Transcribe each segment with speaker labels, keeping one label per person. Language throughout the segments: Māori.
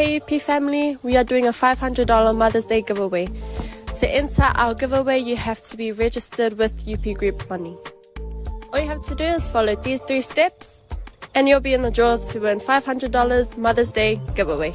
Speaker 1: Hey UP family, we are doing a $500 Mother's Day giveaway. To enter our giveaway, you have to be registered with UP Group Money. All you have to do is follow these 3 steps and you'll be in the draw to win $500 Mother's Day giveaway.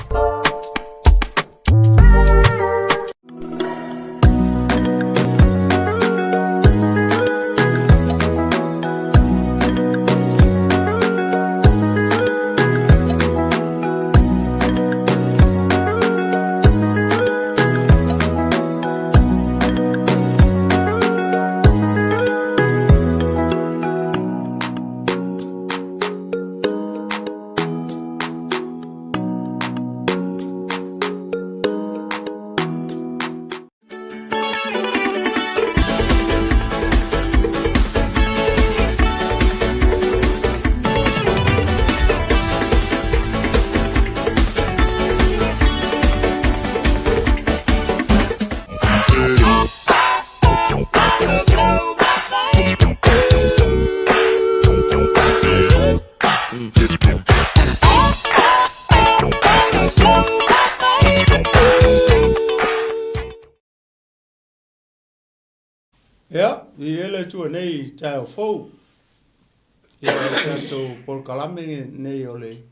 Speaker 2: Ja, vi ele tu nei tau fo. Ya tatu por kalame nei ole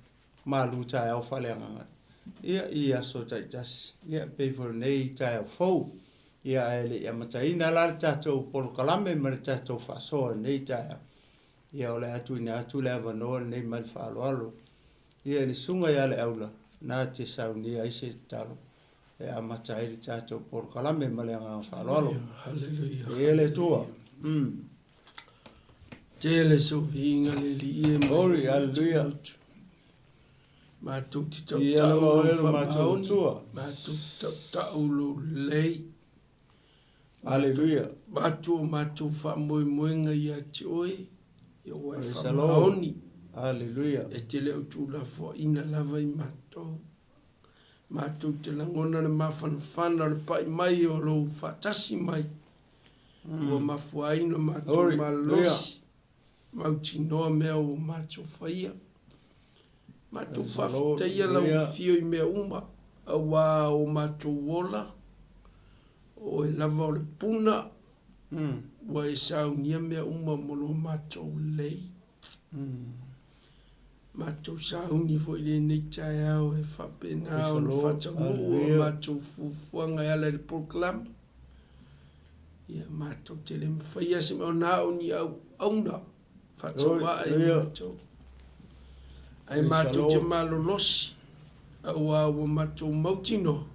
Speaker 2: malu tau falenga. Ia so tai tas. Ia pe for nei tau fo. Ia ele ya matai na la tatu por kalame mer tatu fa so nei tau. Ia ole atu ina atu leva no nei mal fa lo. Ia ni sunga ya le aula. Na te sau ni ai se talo. E a matai tatu por kalame malenga fa lo.
Speaker 3: Hallelujah.
Speaker 2: Ele tua.
Speaker 3: Tele so vinga le li
Speaker 2: Glory, hallelujah.
Speaker 3: Ma tu ti ta
Speaker 2: Ia
Speaker 3: ta
Speaker 2: lo
Speaker 3: o
Speaker 2: ele
Speaker 3: fa
Speaker 2: ma
Speaker 3: ma
Speaker 2: tua.
Speaker 3: ma tu ta ta o lo lei.
Speaker 2: Hallelujah.
Speaker 3: Ma tu fa mo nga ya choi. Yo wa
Speaker 2: Praise
Speaker 3: fa
Speaker 2: the Lord.
Speaker 3: oni.
Speaker 2: Hallelujah.
Speaker 3: E tele o tu la fo ina lava I mato. Ma tu te langona le fan le pai mai o lo fa tasi mai. Ua mafuaina ma tu
Speaker 2: Glory,
Speaker 3: ma los. Mautinoa mea o macho faia. Matu whafteia lau fio I mea uma. Awa o macho wola. O e lava o le puna. Wa e saunia mea uma molo macho lei. Macho sauni fo ile nei tai au e whapena o le whatau o macho fufuanga ala le proclam. Ia macho te le mwhaia se mea o nao ni au auna. Fatawa ai mato. Ai mato te malolosi. Awa wa mato mautino.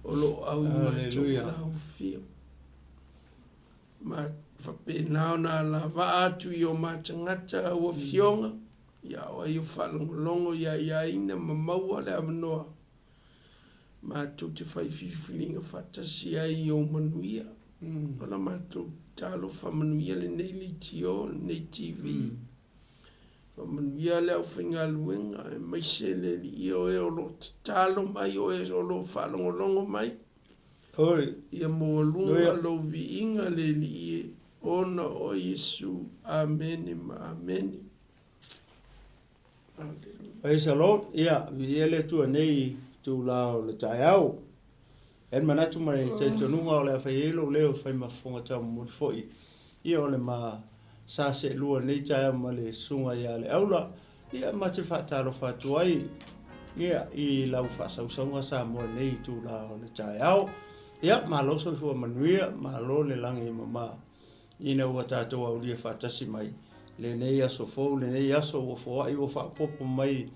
Speaker 3: Olo au mato lau fio. Ma whapenao na la vaatu I o matangata awa fionga. Ia o ai o whalongolongo ia ina mamaua le amanoa. Mato te whaififilinga whatasi ai o manuia. Ola mato talo whamanuia le nei li tio, nei TV. Whamanuia le au whinga luenga, e maise le li o e olo talo mai o e olo whalongolongo mai.
Speaker 2: Oi.
Speaker 3: Ia mo lunga lo vi inga le li e ona o Yesu. Amen ma amen.
Speaker 2: Praise the Lord. Ia, vi ele tu nei tu lao le tai au. En manatu mai te tonunga o le whaielo leo whai mafonga tau mo foi. Ia ole ma sa se lua nei tai ma le sunga ia le aula. Ia ma te whataro whatu ai. Ia I lau whasausaunga sa mo nei tu lao le tai au. Ia ma lo so fua manuia ma lo le langi mama. Ina ua tātou au lia whatasi mai. Le nei aso fau, le nei aso o fua I o whapopo mai.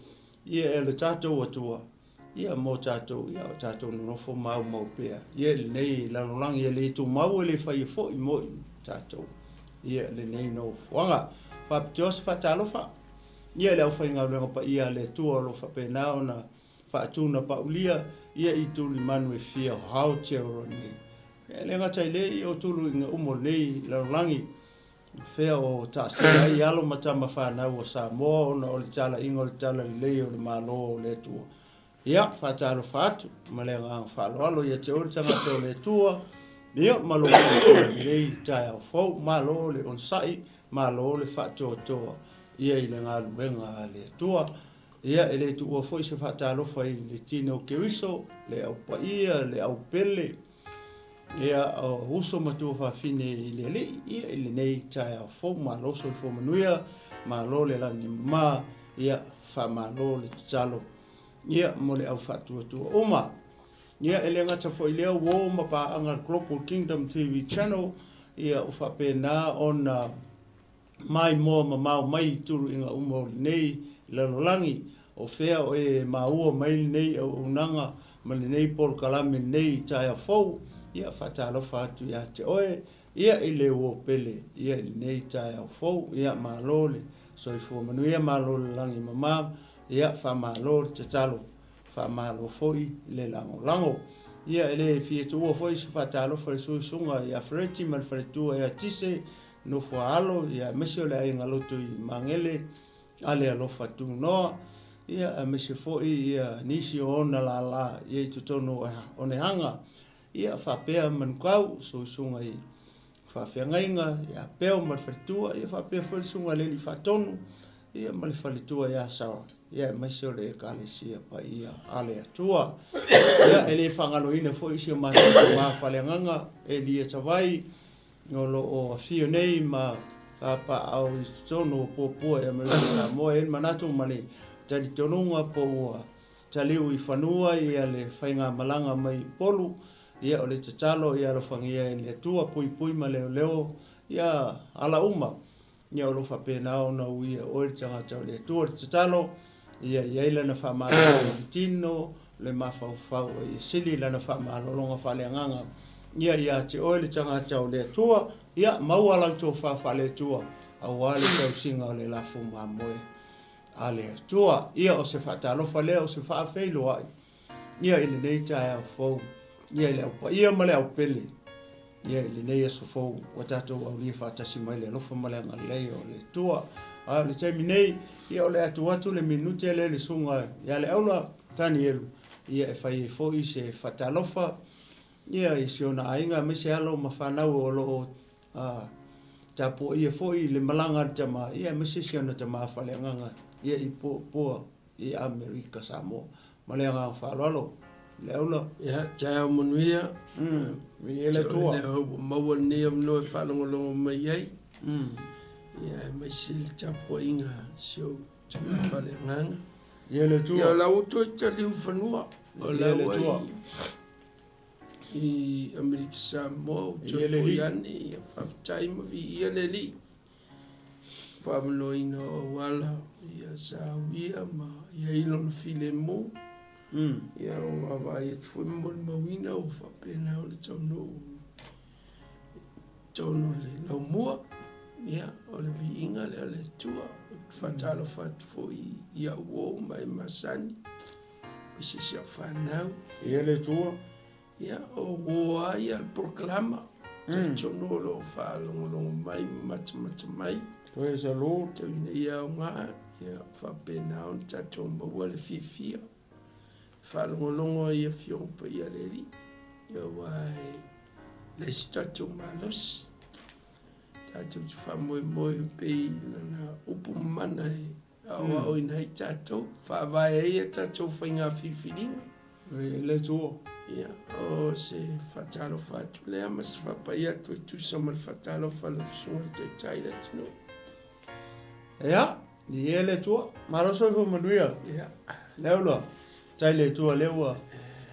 Speaker 2: Ia e le tātou atua. Ia mo tātou, ia o tātou nofo mau pēr. Ia le nei lalolang, ia le tu mau le whai fo I mo tātou. Ia le nei no fuanga. Whapitios whatalofa. Ia le au whai ngau renga pa ia le tua lo whapenao na whaatuna pa ulia. Ia I tuli manu e fia hao teoro nei. Ia le ngatai le I o tulu inga umo nei lalolangi. Fea o tāsia I alo matama whanau o Samoa. Ona o le tala inga o le tala lei o le malo o le tua. Ia, whataro whatu, malenga ang whaloalo, ia te ori tanga te o le tua, ia, malo le rei tai au fau, malo le onsai, malo le whatu o toa, ia I le ngā luenga le tua, ia ele tu o foi se fatalo foi le tino keriso le au paia le au pele ia o uso matu fa fine le ile nei tai fo ma lo so fo manuia ma lo le la ni ma ia fa ma lo le talo ia mo le au fatu tu o ma ia ele ngata fo ile wo ma pa anga Global Kingdom TV channel ia o fa pena ona mai mo ma mai turu inga umo nei le langi o fea o e maua mai nei o unanga ma nei por kalame nei tai fo ia fatalo fatu ia te oe ia ile wo pele ia nei tai fo ia malole so i fo manu ia malole langi mama ia fa malole te talo fa malo foi le lango ia ele fie tu o foi se fatalo fa so sunga ia freti mal fretu ia tise no fo alo ia mesio le inga loto i mangele ale alo fatu no ia a mese foi ia nisi ona la ia tutono one hanga ia fa pea man kau so sunga i fa fengainga ia peo mal fretu ia fa pea foi sunga le li fatonu ia mal falitua ia sa ia mesio le kalesia pa ia ale atua ia ele fangalo ina foi si ma falenganga eli tavai ngolo o fio nei ma pa au sono po ia me sa mo en manatu mani tadi tonunga po taliu i fanua ia le fainga malanga mai polu ia o le tatalo ia lo fangia le tua pui ma leo ia ala uma ia lo fa pena ona ui o le tanga tau le tua le tatalo ia ila na fa ma tino le mafau ia sili la na fa ma longa fa le nganga ia te o le tanga tau le tua ia mau ala to fa le tua au ale tau singa le la fu ma moe ale tua ia o se fatalo fa le o se fa feilo ai ia ile nei tai fo ia le pa ia male au pele ia le nei so fo watato au li fa tasi mai le lo fa male ngalei o le tua a le tai minei ia o le atu le minuti le sunga ia le aula tani elu ia e fai fo i se fatalo fa ia i se ona ainga me se alo mafanau o lo tapo ia fo i le malanga tama ia me se ona tama fa le nganga ia i po i Amerika samo male nga fa lo le aula
Speaker 3: ia ja monuia
Speaker 2: vi ele tua
Speaker 3: mo ni no fa lo mai ai ia me se tapo inga so tama fa le nganga
Speaker 2: ia le tua
Speaker 3: ia la uto te liu fanua o la tua i Amerika samo to yani fa time vi ia le li fa mloina wala ia sauia ma ia ilon filemo ia o vai et foi mon mawina o fa pena o le tono le la mo ia o le vinga le tua fa talo fa foi ia wo mai masani se se fa now
Speaker 2: ia le tua
Speaker 3: ia o wo ia proclama tono lo fa lo mai mai
Speaker 2: Praise the Lord.
Speaker 3: Te ia nga ia fa pena on tato mo wale fifia. Fa longo ia fion pa ia leli. Ia wai le stato malos. Tato fa mo pe na upu mana awa o ina tato fa vai ia tato fa nga fifilinga.
Speaker 2: Le tuo.
Speaker 3: Ia o se fatalo fatu le amas fa pa ia tu sama fatalo fa lo so te taila tino.
Speaker 2: Ja, ni ele tua, maar also voor manuia.
Speaker 3: Ja.
Speaker 2: Leula. Tai le tua leua.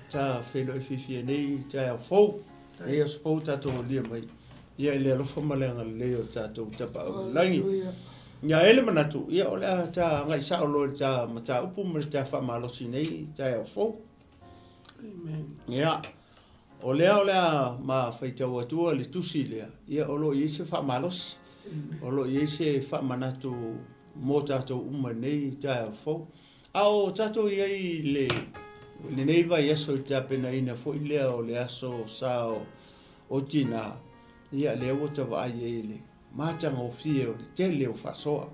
Speaker 2: Ta felo fifi nei ta fo. E os fo ta to lia mai. Ia le lo fo malenga le ta to ta pa langi. Nya ele manatu, ia ola ta ngai sa lo ta mata upu mo ta fa malo sinei ta fo.
Speaker 3: Amen.
Speaker 2: Ia. Ola ma faita wa tua le tusilia. Ia olo i se fa malos. Olo yese fa manatu mota to uma nei ta fo ao tato ye le nei vai eso ta pena ina fo ile o le aso sao o tina ia le wota vai ele mata ngo fie o tele o faso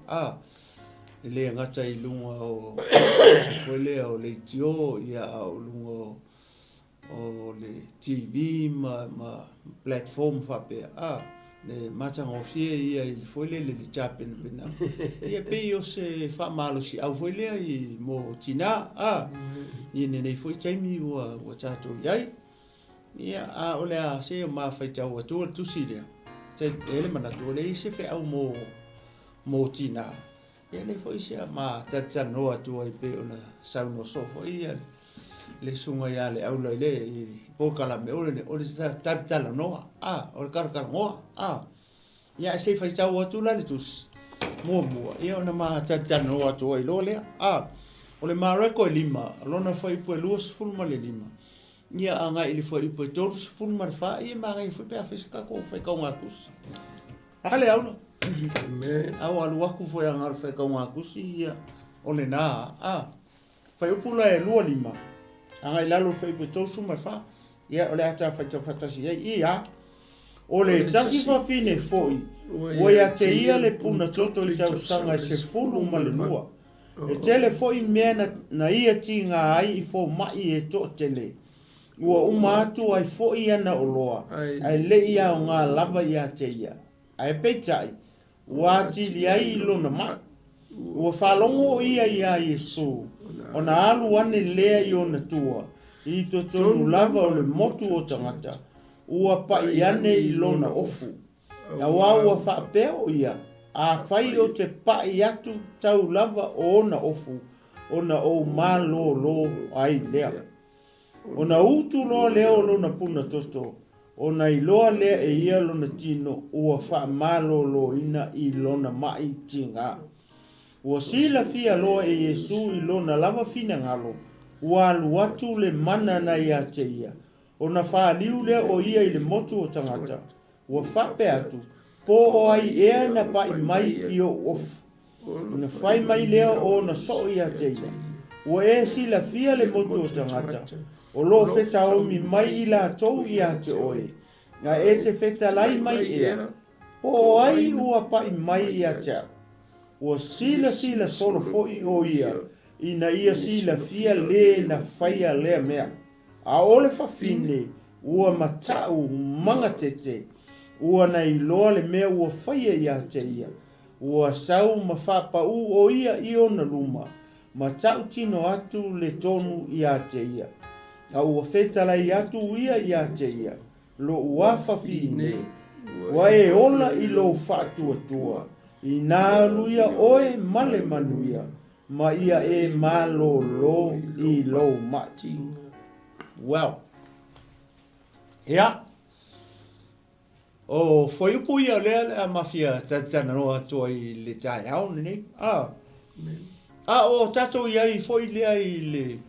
Speaker 2: le ngata i lunga o fo le o le tio ia o lunga o le TV ma platform fa pe le matanga fie ia I foile le chapen pena ia pe o se fa malo si au foile I mo tina I ne nei foi taimi o tato iai ia a ole a se ma fai tau tu si le se ele mana tu le se fe au mo tina ia le foi se ma tata no atu ai pe ona sau no so foi ia le sunga ia le au le I po kala me ole tata no ole kar mo ia se fai tau atu la le tus mo ia ona ma tata no atu ai lo le ole ma reko lima lona fai po luos fulma le lima ia anga ili foi po todos fulma fa ia ma ngai foi pe afisika ko fai ka nga kus ale au
Speaker 3: Amen.
Speaker 2: au alu aku foi anga fai ka nga kus ia ole na fai upula e lua lima anga ilalo fai po todos fulma fa ia ole ata fai ta fatasi ia ole tasi fa fine foi o ia te ia le puna toto I tau sanga se fulu ma le lua e tele foi mea na ia tinga ai I fo mai e to tele ua uma atu ai foi ana o loa ai le ia o ngā lava ia te ia ai peitai ua tili ai lona ma ua whalongo ia Yesu ona alu ane lea I ona tua I to tonu lava o le motu o tangata ua pai ane I lona ofu a ua whapeo ia a whai o te pai atu tau lava o ona ofu ona o malo lo ai lea ona utu loa leo lona puna toto ona I loa lea e ia lona tino ua wha malo lo ina I lona mai tinga ua sila fia loa e Yesu I lona lava fina ngalo ua alu atu le mana na ia te ia ona wha liu lea o ia I le motu o tangata ua whape atu po o ai ea na pai mai I o ofu ona whai mai lea o na so ia te ia ua e sila fia le motu o tangata o lo feta o mi mai I la tou ia te oe nga e te feta lai mai ea po o ai ua pai mai ia te ua sila solo foi o ia ina ia sila fia le na whaia lea mea a ole whawhine ua matau manga tete ua na I loa le mea ua whaia ia te ia ua sau ma whapau o ia I ona luma ma tau tino atu le tonu ia te ia a ua whetalai atu ia te ia lo ua whawhine ua e ola I lo whaatua I nā luia oe male manuia ma ia e malo lo I lo mati well ia o foi upu ia lea a mafia tatana no atua I le tai au nei o tato ia I foi lea I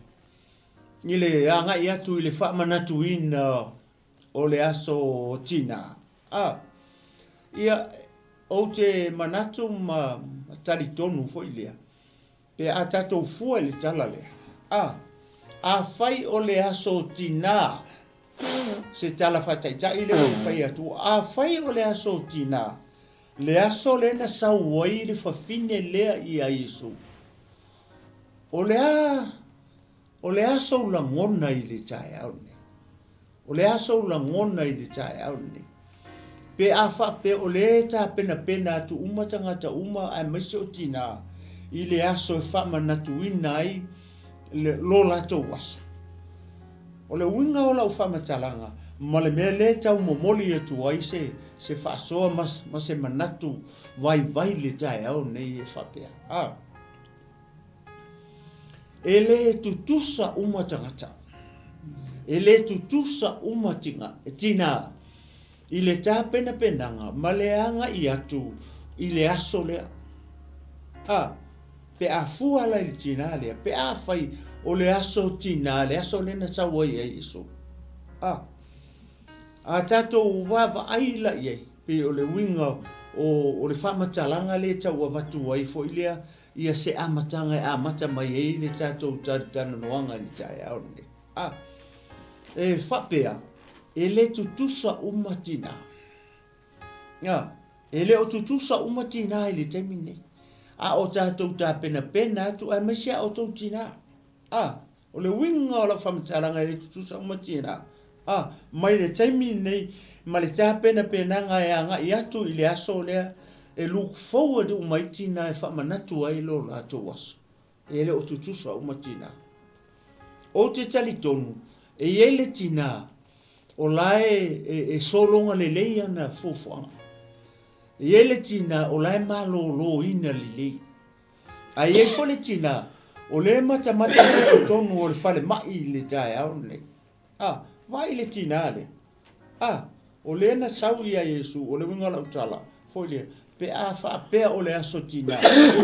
Speaker 2: le anga ia tu I le wha manatu ina o le aso tina ia o te manatu ma talitonu foi lea pe a tato fua le tala lea a fai o le aso tina se tala fataitai le fai atu a fai o le aso tina le aso le na sauai le fafine lea I a Yesu o le aso la ngona I le tai au ne o le aso la ngona I le tai au ne pe a fa pe o le ta pena atu uma tangata uma ai mese o tina I le aso fa manatu ina ai le lo lato waso o le winga o lau whamatalanga ma le mea le tau momoli e tu ai se whaasoa ma se manatu vai le tai au nei e whapea e le tutusa uma tangata e le tutusa uma tina I le tā penanga ma le anga I atu I le aso lea pe a fua la I tina lea pe a fai o le aso tina le aso lena taua I Yesu a tato uwava aila I pe o le winga o le whamatalanga le taua watu ai fo ilea ia se amatanga e amata mai e le tato taritana noanga li tae au ne e whapea e le tutusa umatina e le o tutusa umatina I le temine a o tatou ta pena atu a mesia o tau tina o le winga o la whamatalanga e le tutusa umatina mai le taimi nei ma le tapena penanga e anga i atu i le aso lea e look forward umaitina e whamanatu ai lo la to waso. E le o tutusa umatina. O te tali tonu, e ele tina o lae e solonga le leia na fufuanga. E ele tina o lae malo lo ina le lei. A e fole tina o le mata o tonu o le fale mai le tae au le. Vai le tina le. O le na sau ia Yesu, o le winga la utala. Foi pe a fa pe o le aso tina.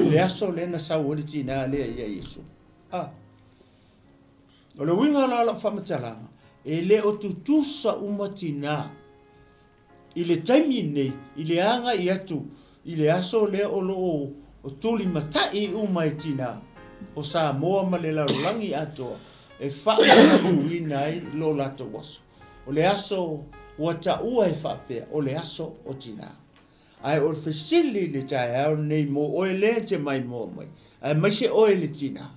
Speaker 2: Le aso le na sau o le tina le ia Yesu. O le winga la whamatalanga, e le o tutusa umatina, i le taimi nei, i le anga i atu, i le aso le o lo o tuli matai umaitina, o sa moa ma le laulangi atoa, e whaama tu inai lo lato waso. O le aso wata ua e whapea, o le aso o tina. Ai o le fesili le tae au nei mo oe le te mai mo mai, ai mai se oe le tina.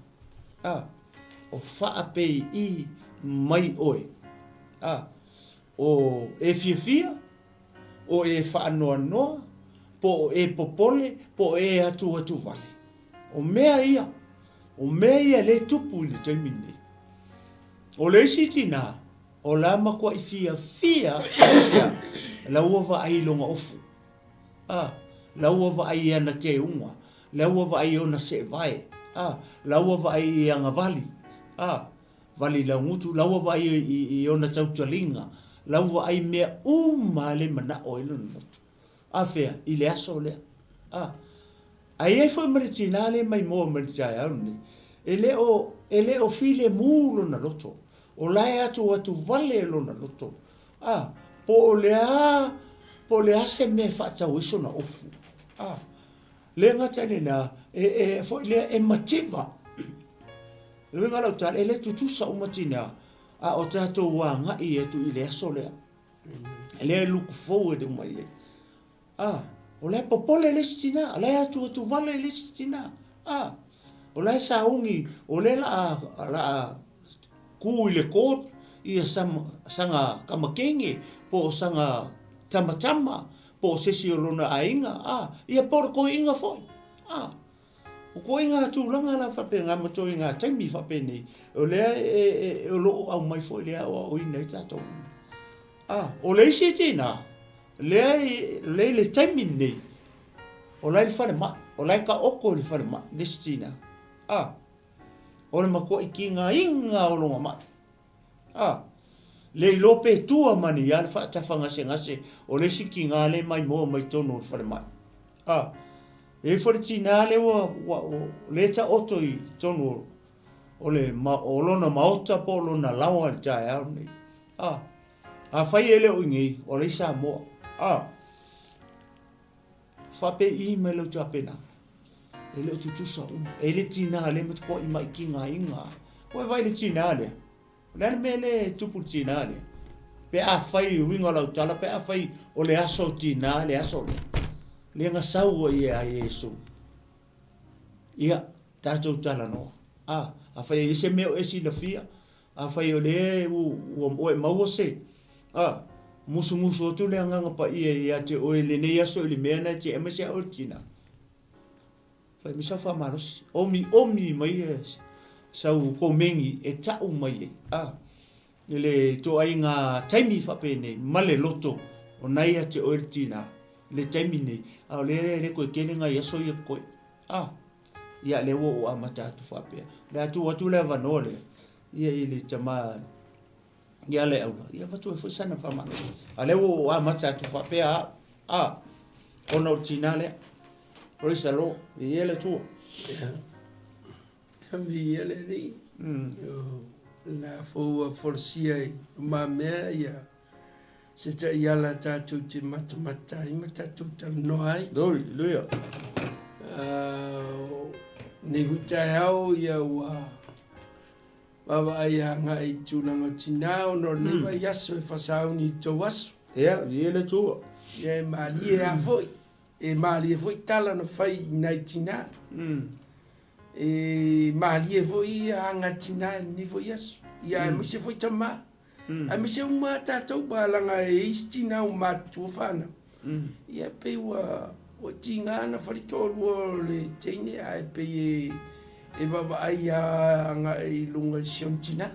Speaker 2: O whaapei i mai oe. O e fia, o e whaanoa noa, po e popole, po e atu vale. O mea ia le tupu le taimine. O le sitina, o la makua i fia, la uava ai longa ofu. La uava ai ana te unga, la uava ai ona se vai, la uava ai anga vali. Vali la ngutu, laua vai i ona tautalinga, laua ai mea le mana o ilo notu. Fea, i le aso lea. Ai e foi maritina le mai moa maritai au ni. E le o file mulo na loto. O lai atu vale lo na loto. Po le a se me whaatau iso na ofu. Le ngata le na, foi le e mativa. Le winga lau tala, ele tutusa umatina, o tato wanga i etu i le aso lea. Ele look forward umai e. O le popole le sitina, le atu vale le sitina. O le saungi, o le la ku i le kot, i sanga kamakenge, po sanga tamatama, po sesi o lona ainga, ia porko inga foi. O ko inga tūlanga na whape ngā mato inga taimi whape nei. O lea e loo au mai fo lea o ina i tātou. O lei si tina, lea le taimi nei. O lai le whare mai, o lai ka oko le whare mai, le si tina. O le makua i ki ngā inga o longa mai. Le lope tua mani ia le whaatawhanga se ngase, o le si ki ngā le mai moa mai tono le whare mai. E fore tina le le ta oto i tonu o le o lona maota po lona lawa le tae au nei. A whai ele o ingi o le sa moa. Whape i me leo tua pena. E leo tutusa e le tina le matuko i mai ki ngā inga. Oe vai le tina le. Lele me le tupu tina le. Pe a whai winga lau tala, pe a whai o le aso tina le aso le. Le nga sau i a Yesu. Ia, tātou tala no. A whai ese meo esi na fia. A whai o le o e maua se. Musu o tu le anganga pa ia te oe le nei aso i le mea na te emese a ortina. Whai misa wha marosi. Omi mai e sau komengi e tau mai e. Le to ai ngā taimi whapene male loto o nai a te ortina. Le taimi nei. A le koe kele ngai aso ia koe. Ia le o amata atu whapea. Le atu watu le avano le. Ia i le tama. Ia le aula. Ia watu e fusana whamana. A le o amata atu whapea. Ona o tina le. Roisa lo. Ia le tua.
Speaker 3: Hamvi ia le ri. La fua forsia i. Mamea ia. Se ta iala tātou te matamata, ima tātou tala noai.
Speaker 2: Dori, luia.
Speaker 3: Nei hutai au ia ua wawa ai hanga i tūlanga tinao, no newa yaso e whasau ni tō waso.
Speaker 2: Ia, ia le tua.
Speaker 3: Ia e maali e a foi. E maali e foi tala na whai nai tina. E maali e foi hanga tina ni foi yaso. Ia e mise foi tama. a mi se uma tatou balanga e istina uma tuafana ia pe wa tinga na faritolu le teine ai pe e baba ai nga i lunga siontina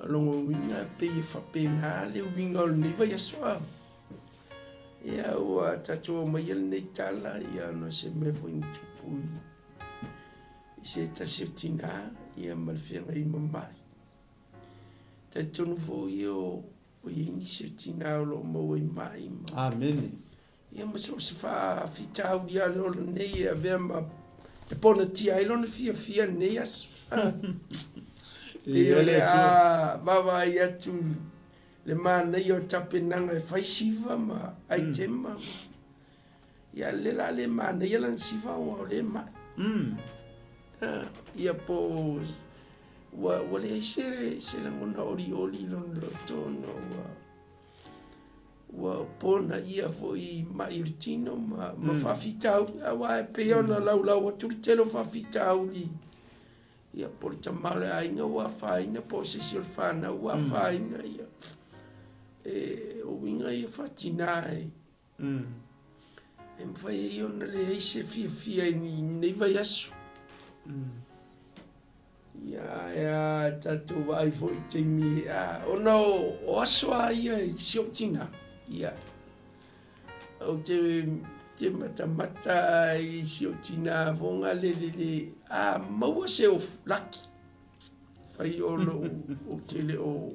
Speaker 3: longo winga pe fa pena le winga ni va yaswa ia wa tatou mai le tala ia no se me foi tupui se ta siotina ia malfenga i mamai tatou no foi o ini siotina lo mo i mai
Speaker 2: amen
Speaker 3: ia ma so se fa fitau dia lo nei a vema e pona tia ilo na fia nei as e ole a baba ia tu le mana io tapenanga e fai siva ma ai tema ia le la le mana ia lan siva o le ma ia po wa le se la mona oli lon lo tono wa pona ia foi mairtino ma fa fitau wa pe ona lau turtelo fa fitau li ia porta male ainga wa faina posesio fana wa faina ia o winga ia fatinai em fai io le se fia ni vai asu ia tatu vai foi temi ono o aswa ia siotina ia o te mata i siotina vonga le maua se o laki fai o tele o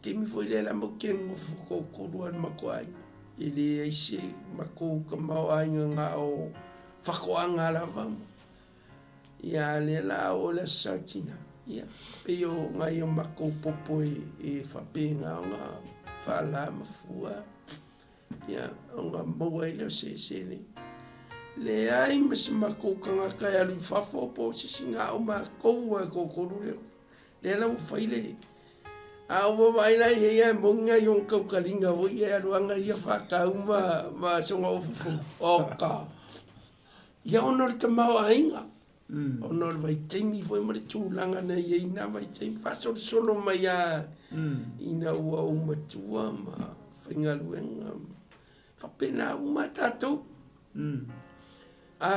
Speaker 3: ke mi foi le la mo ken mo ko ruan makoai ele ai se mako ka mau ai nga o fakoanga la vam ia le la o la satina ia pe o ngai o mako popo e fa penga nga fa la mafua ia nga mo ai le se le ai mas mako kanga kai alu fafo po se singa o mako ko le la fai le a o vai la ia monga yon ka kalinga o ia ruanga ia fa ka ma songa o fu oka ia onor te mau ainga onor vai temi foi mo tu langa na ia ina vai temi fa solo mai a ina o matua ma finga luenga fa pena uma tato a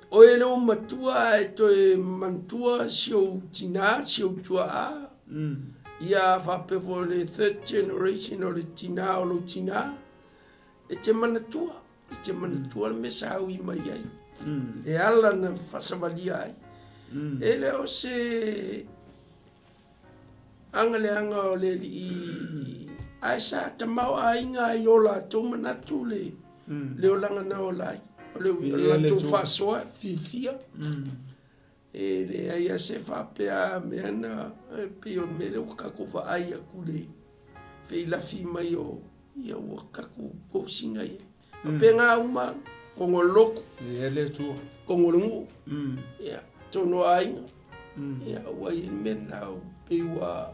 Speaker 3: o ele o matua e to mantua sio tina sio tua ia fa pe for the third generation o le tina o lo tina e te manatua me sa ui mai ai e ala na fasavalia ai ele o se anga o le i ai sa te mau ainga i o la to manatu le o langa na o lai o le la to fasoa fifia e le ai se fa pe a mena pe o mele o ka ko va ai ku le fe la fi mai o ia o ka ko singa ia pe nga uma ko ngolok
Speaker 2: ele tu
Speaker 3: ko ngolungu ia to no ai ia wa i mena pe wa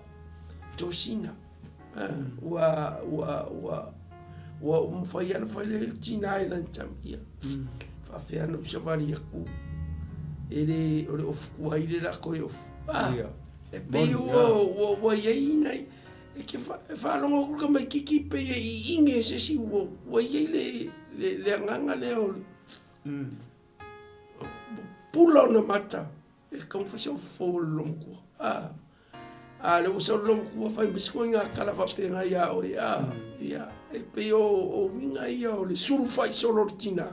Speaker 3: tosina wa fai le tina ina tamia fa fe ana se varia ku ele o fuai le la ko yo e pe o ye nai e ke fa longo ko mai kiki pe i inge se si o ye le nganga le o pula na mata e confession fo longo le o so longo fa bisko nga kala fa pe nga ya o ya e pe o winga ya o le suru fai solo tina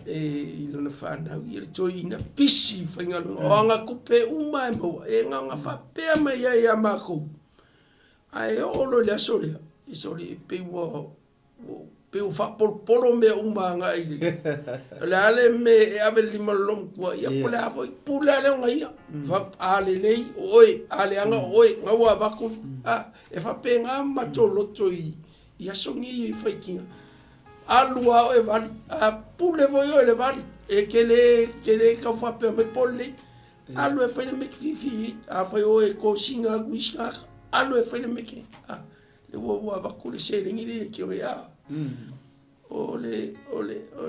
Speaker 3: e ilona fana i to ina pisi fainga o anga kupe uma mo e nga fa pe mai ya mako ai o lo le sole i sole pe o fa polo me uma nga i le ale me ave lima long kwa ya pula foi pula le nga ia fa ale lei oi ale anga oi nga wa bako e fa pe nga ma to lo to i ya songi fa kinga alua e vali a pule voyo le vali e kele ka fa pe me pole alu e fa me fifi a fa o e ko singa guisha alu e fa me ke le wo va ko le sele ngi ke o ya ole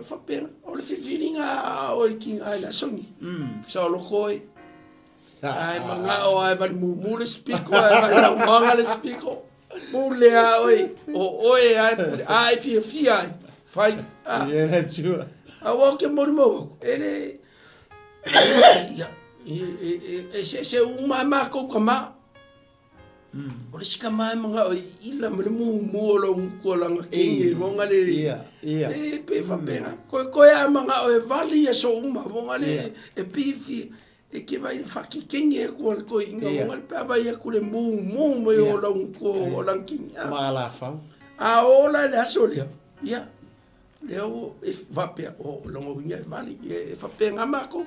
Speaker 3: fa pe ole fifi linga o kinga la songi so lo koi Ai mga o ai ban mule spiko ai ban manga le spiko. Mule ai oi ai fia ai. Fai.
Speaker 2: Yeah, sure.
Speaker 3: A wo ke mo ele ya se uma ko kama. Ora sika mai mga o ila mo lo ko lang kingi mo ngale.
Speaker 2: Iya.
Speaker 3: Pe fa pena. Ko ya mga o vali ya so uma mo ngale e pifi e ke vai fa ki kingi ko inga mo ngale pa vai ko le mo o lo ko lang kingi.
Speaker 2: Mala fa.
Speaker 3: A ola la so le. Ya. Leo e fa pe o lo mo ngai vali e fa pena mako.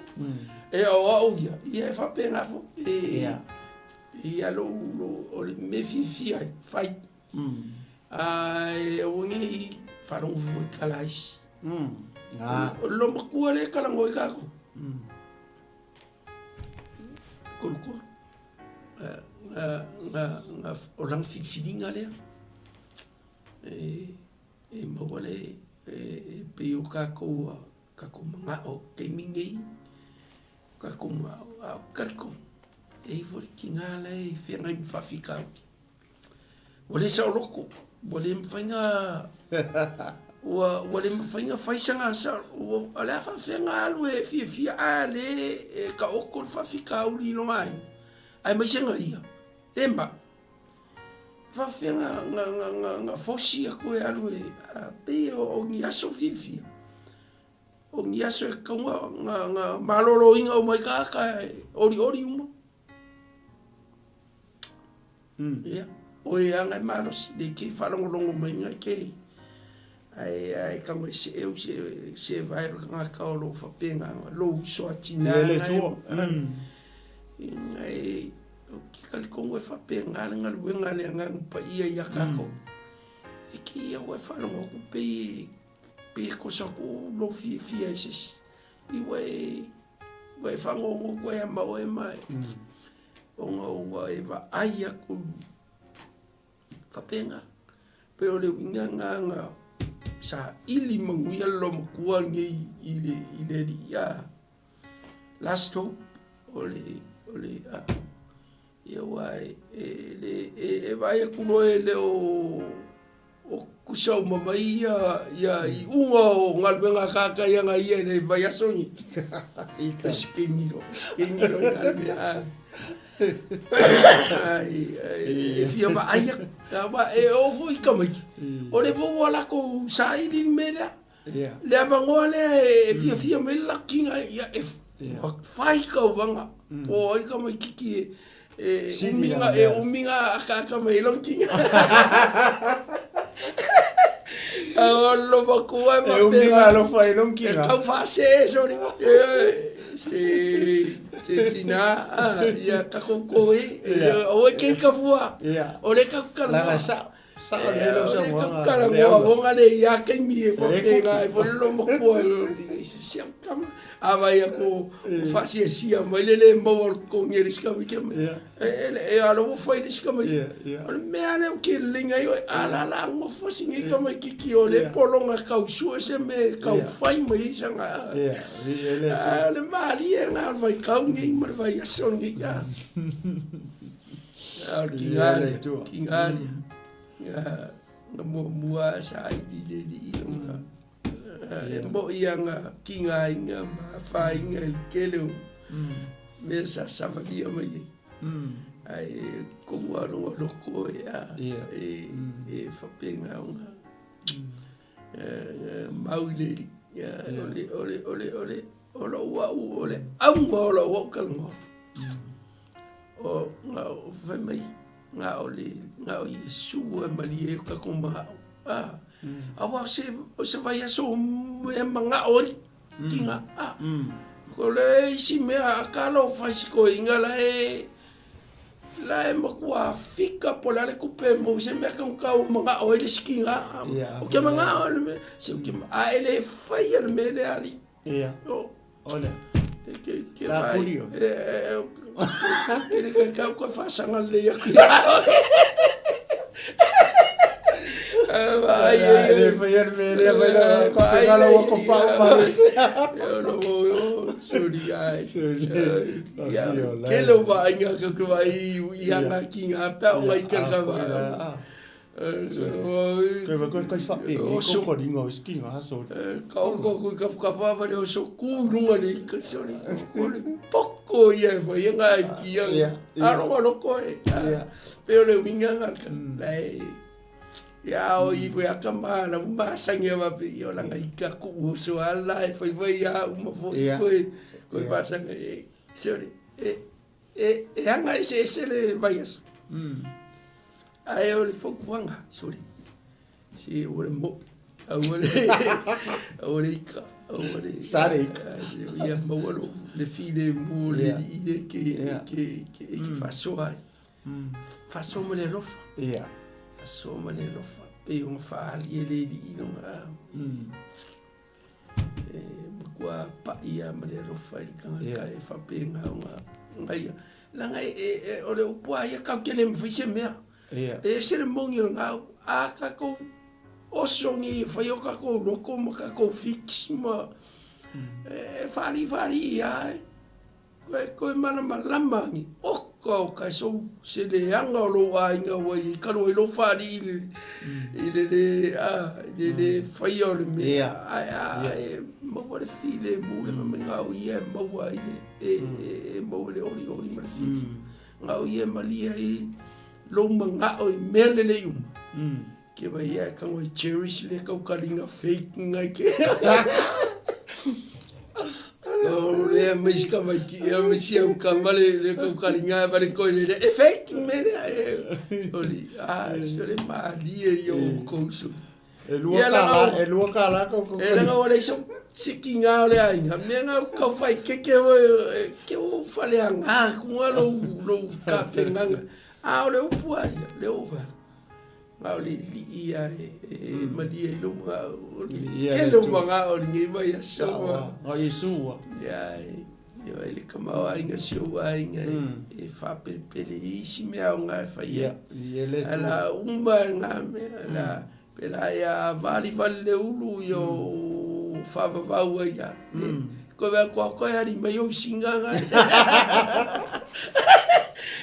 Speaker 3: E o ya. E fa pena fo.
Speaker 2: Iya.
Speaker 3: Ia lo o le me fi ai fai ai o ngi farong fu kalais lo mo ku le kala ngoi ka ko kul nga o lang fi feeling ale mo wale pe o ka ko mga o ke mingi ka ko ka ko e for kingala e fenga i fafika wale sa loko wale mfanga wale mfanga faisanga sa ala fa fenga alwe fi ale ka okol fafika uli no ai mai senga ia temba fa fenga nga fosi ko alwe pe o ni aso fi o ni aso ka nga malolo inga o mai ka ori mo ya o ia ngai malos de ke falong longo mai ngai ke ai ka mo se vai nga ka lo fa penga lo so atina ai o ki kal kongo fa penga nga luenga le nga pa ia ka ko e ki ia wa falong ko pe ko so ko lo fi ese i we fango ko ya ma o mai o e va ai aku fapenga pe o le winga nga sa ili manguia lo mkua ngi ile ya last hope ole ya wai e vai aku no ele o kusau mamai ya i unga o ngalwenga kaka ya nga ia ne vai asongi skingiro ngalwe ai fia ba aia ba e o foi kamaki o le vo wala ko sai ni mera le avango le fia me la kinga ya fai ka vanga o i kamaki ki uminga aka me long kinga lo ba ko ma
Speaker 2: uminga lo fai long kinga
Speaker 3: ka fa se sorry se tina ya ka ko o ke ka fua o le ka ka
Speaker 2: la sa le lo sa mo
Speaker 3: ka mo ngale ya ke mi fo ke ga fo lo mo ko se kam ava ya ko fa si sia mo le mo ko ni riska mi ke e alo fo riska mi me ale ke linga yo ala la mo fo singi ka mi ki o le polonga ka su se me ka fai mo isa nga le mali na vai ka ngi mo vai ason ngi ya kingale ya mua sa di nga mo yang kinga inga ma fa inga kelo me sa savali mai ai como alo loko ya fa penga nga maule ya ole ole au wa kalmo o nga fa mai nga o Yesu mali ka kumba awa se vai aso e manga ori kinga ko le si me akalo faz ko inga la e makua fika pola le kupe mo se me ka manga ori skinga o ke manga ori se ke ele fai el mele ali
Speaker 2: ole
Speaker 3: que
Speaker 2: la polio
Speaker 3: ele ka ko fa sanga le ya
Speaker 2: le fai el mele vai la ko pegalo ko pa
Speaker 3: yo no Sorry, ai.
Speaker 2: Sorry.
Speaker 3: Kelo va inga ka vai ianga kinga pa ngai ka va.
Speaker 2: Kai fa pe ko ringo skinga haso.
Speaker 3: Ka fa le so ku runga ni ka sorry. Ko le poko ia va inga kia. Aro ko e. Pe le winga ka. Lai. Ya o I foi a cama la uma sangue va pe yo la ngai ka ku so ala e foi ya uma foi ko fa sangue sorry anga ese le vayas ai o le fo kuanga sorry si o le mo o le
Speaker 2: sare
Speaker 3: ya mo le file mo le ide que fa so ai fa so mo le rofa so mane lo fa pe un fa ali le di no kwa pa ia mane lo fa ka fa pe nga ngai la ngai o le upua ia ka ke le mfise mea se le mongi nga a ka ko o songi fa yo ka ko lo ko ka ko fix ma fa ri ia ko mana malamangi o ko ka so se le anga lo ainga wai ka lo fari le faio le me mo le file mo le menga o ie mo wai mo le ori ma fi nga o ie malia lo manga o mele le ke vai ka ngoi cherish le ka kalinga fake ngai ke oh le mais ka mai ki me si o ka male le ko kalinga ba le ko le effect me oli so le mali yo ko so
Speaker 2: e lua kala ko
Speaker 3: nga ole so sikinga ole ai me nga ka fai ke o fale anga ku lo ka penganga ole upua le over Mauli ia malia lo ke lo manga o ni vai a so
Speaker 2: o Yesu
Speaker 3: ya ele kama ainga so ainga e fa pele isi me nga fa ia ala umba nga me ala pela ya vali le ulu yo fa va ia ko va ko ya ri me yo singa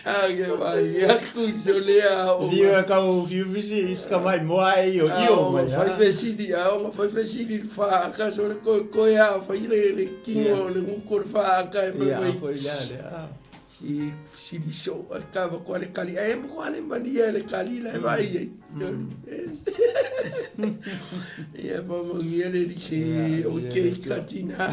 Speaker 3: Age vai ya kusolea o
Speaker 2: dia ka o visi iska mai moai o mai
Speaker 3: fai vesidi fai vesidi fa ka so ko ya fai le kingo le ko fa ka
Speaker 2: foi ya
Speaker 3: si di so ka va ko le kali mo ko le mania le kali la vai ya va mo viene dice okay katina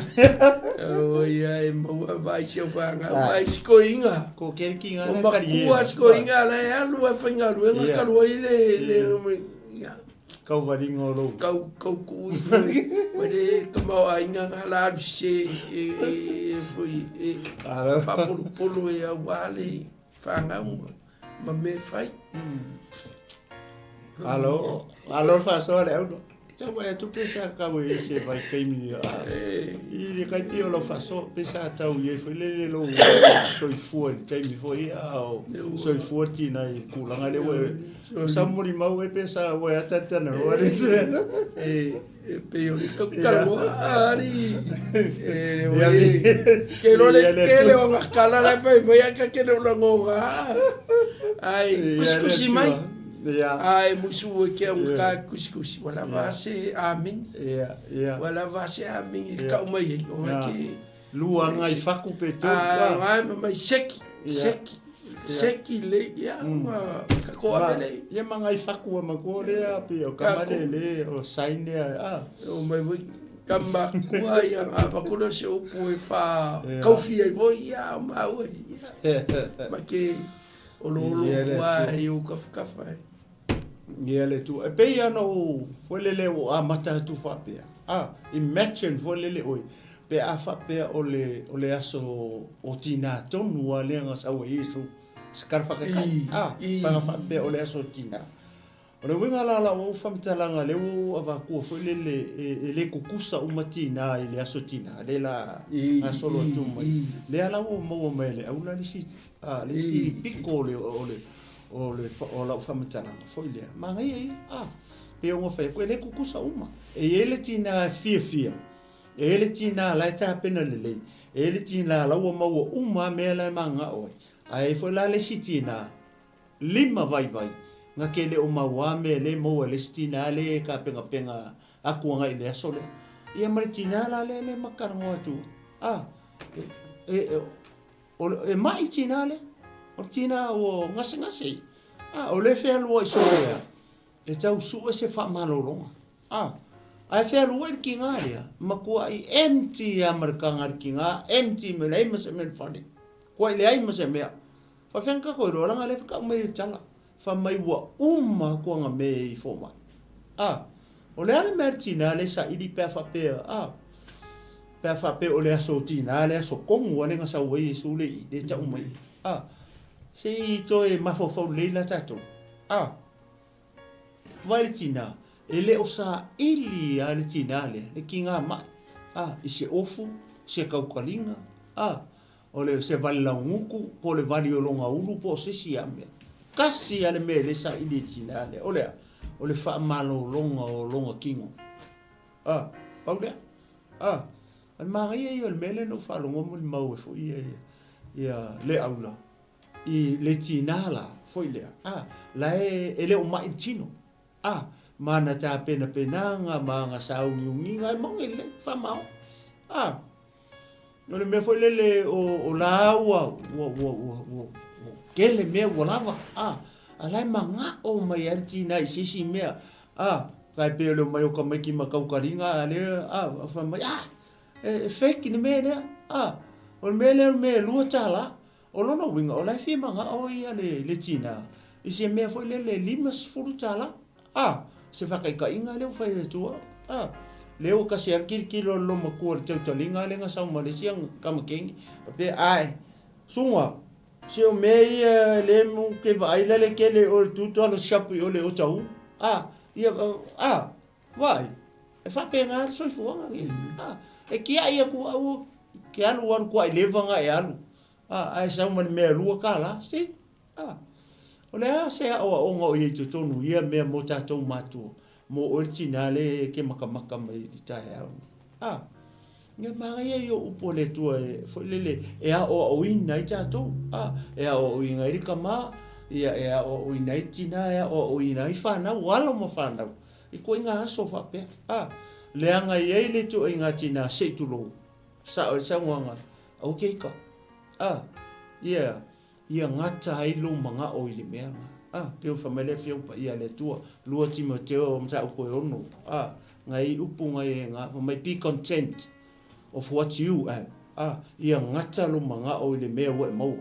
Speaker 3: o ya mo vai se fa nga vai ko inga
Speaker 2: ko ke kinga
Speaker 3: o makuas ko inga la ya lu fa nga lu nga ka lu ile ya
Speaker 2: kau varingo lo
Speaker 3: kau ku pode kama inga la se foi fa polo ya wale fa nga ma me fai
Speaker 2: alo fa so le uno Tau e tu pesa ka we se vai kaimi I kai pio lo fa so pesa tau ye foi le lo so fu kaimi foi au so fu ti na ku langa le we samuri mau e pesa we atata na wa pe
Speaker 3: yo le kakalo ari we ke lo le o kala la fe voy a que no lo ngonga ai kuskusi mai ai musu ke un ka kuskusi wala vase amin wala vase amin ka mai o ke
Speaker 2: luanga I faku pe to
Speaker 3: ai mai seki le ya ka ko avele
Speaker 2: ye manga I faku ma ko re a pe o kamale le o saine
Speaker 3: o mai kamba kua ia apa kuno se upu e fa kaufi ai voi ia ma we ma ke o lo kua e o kafa
Speaker 2: ia le tu e pe ia no foi le o amata tu fa pe imagine foi le oi pe a fa pe o le aso o tina tonu a le nga sa o Yesu skarfa ka pa fa pe o le aso tina o le winga la o famtalanga le o ava ku foi le kukusa o matina I le aso tina le la solo tu le ala o mo mele au la le si piccolo o la famtalanga foi le ma ngai pe o fa ko le kukusa uma e ele tina fia e ele tina la ta pena le e le tina la ua maua uma mea lai manga oi ai foi la le sitina lima vai nga ke le o maua me le mo le sitina le ka penga aku nga ile sole ia mari tina la le makarango atu e mai tina le o tina o ngase o le fe lo so ya e tau su se fa malolonga ai fe lo el kinga ya makua I empty amerikanga kinga empty me le mas me fani ko le ai mas me fa fenka ko ro langa le fa me tala fa mai wa ko nga me fo ma o le ale mertina le sa idi pe fa pe o le so tina le so kongu le nga sa we su le de ta umai se to e mafofo le la tato vai tina ele o sa ili ale tina le kinga ma I se ofu se kaukalinga o le se vala nguku po le vali o longa ulu po se siame kasi ale me le sa ili tina le o le fa malo longa kingo paulia al maria yo le mele no fa longa mo mau fo ia le aula I le tina la foi le la ele o mai tino mana ta pena nga manga sau ngi nga mangile fa mau no le me foi le o la wa kele me wa lava alai manga o mai tina I sisi me kai pe le mai o ka mai ki makau karinga le fa mai fake ni me le o me lua tala o lona winga o lai fi manga o ia le tina I se me foi le limas furu tala se fakai inga le fai tua le o ka se kilo lo makua te talinga le nga sa Malaysia kamakengi pe ai sunga se o me le mu ke vai le ke le o tuto lo shapu o le o tau ia vai e fa pe nga so fuanga e ki ai ku au ke alu wan ku ai levanga e alu ai sa man me lua kala si o le se o ngo I tonu ia me mo tato matu mo o tina le ke makamaka mai di tai au nge maria yo upo le tua fo le e o ina I tato e o ina I kama ia e o ina I tina e o ina I fana wala mo fana I ko inga so fa pe le anga ye le tu inga tina se tulo sa nganga okay ka ia ngata ai lo manga o I mea pe o famele fio pa ia le tua lua Timoteo msa upo ono ngai upu ngai nga for may be content of what you have ia ngata lo manga o le mea we mo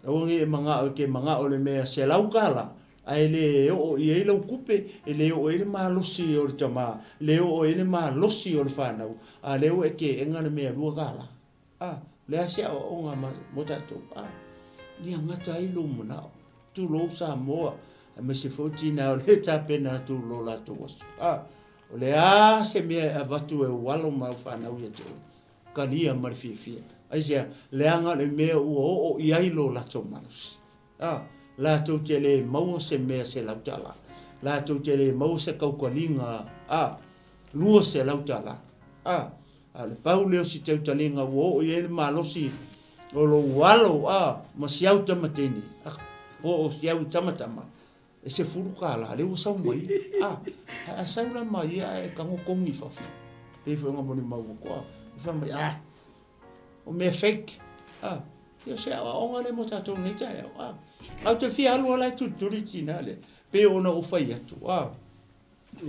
Speaker 2: o ngi manga o ke manga o le mea se lau kala ai le o I lo kupe le o ile ma losi o tama le o ile ma losi o fana le o ke enga le mea lua kala le asia o nga motato ia ngata I lo mona tu lo sa mo me se foti na le tapena tu lo la to o le se me avatu e walo ma fa na uia to kalia marfifi ai se le anga le me o I lo la to manus la to tele mo se me se la tala la to tele mo se kau kolinga lu se la tala le pauleo si te talinga wo I malosi o lo walo ma si auta mateni o siau tamatama e se furu kala le o sau mai a saula mai e kango kongi fa pe fo nga boni mau ko fa mai o me fake yo se o nga le mo tato ni ta au te fi alu ala tu tina le pe ona o fa yatu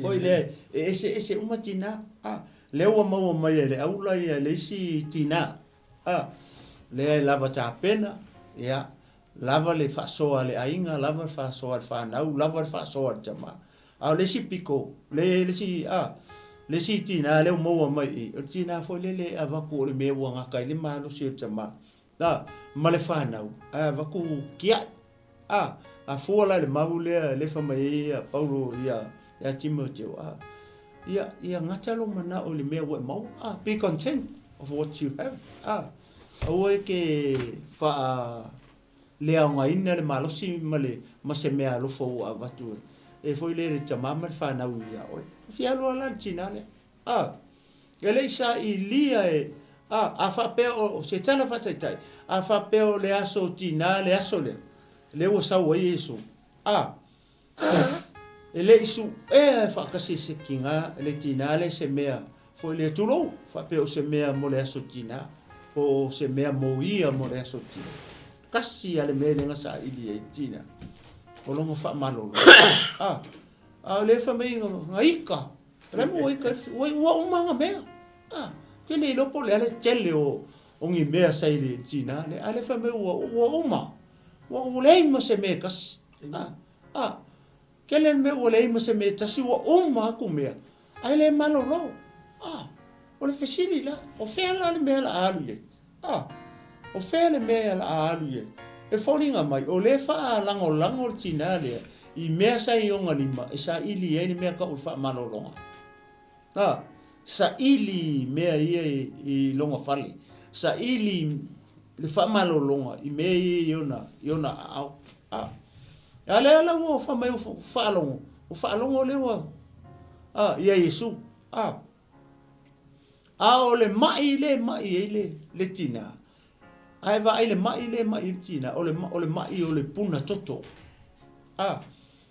Speaker 2: oi le ese uma tina le o mau mai le aula ia le si tina le lava ta pena lava le fa so ale ainga lava fa so al fa nau lava fa so al jama le si pico le si le si tina le mo mai tina fo le ava ko le me wanga kai le malo si jama ma le fa nau ava ku kia a fo la le mau le fa mai paulo ia Timoteo ia ngata lo mana o le me wa mau be content of what you have o ke fa le anga ina le malosi male ma se mea lo fo avatu e foi le chamama fa na uia oi fia lo ala tina le ele sa ilia a fa pe o se tala fa tai a fa pe o le aso tina le aso le o sa o yesu ele isu fa ka se kinga le tina le se mea fo le tulo fa pe o se mea mo le aso tina o se mea mo ia mo le aso tina kasi ale me le ngasa ili e tina o longo fa malo le fa me ngaika le mo ika o manga mea ke le lopo le ale tele o ngi mea sai le tina le ale fa me o uma o le mo se me kas ke le me o le mo se me tasi o uma ku mea ai le malo lo o le fesili la o fe ala le mea la alu o fe le mea la alu e foringa mai o le fa lango tina le i mea sai o ngalima e sa ili e mea ka o fa malo longa sa ili mea ia i longa fali sa ili le fa malo longa i mea iona au ala wo fa mai fa longo le wa ia Yesu o le mai le tina ai va ile mai tina o le mai o le puna toto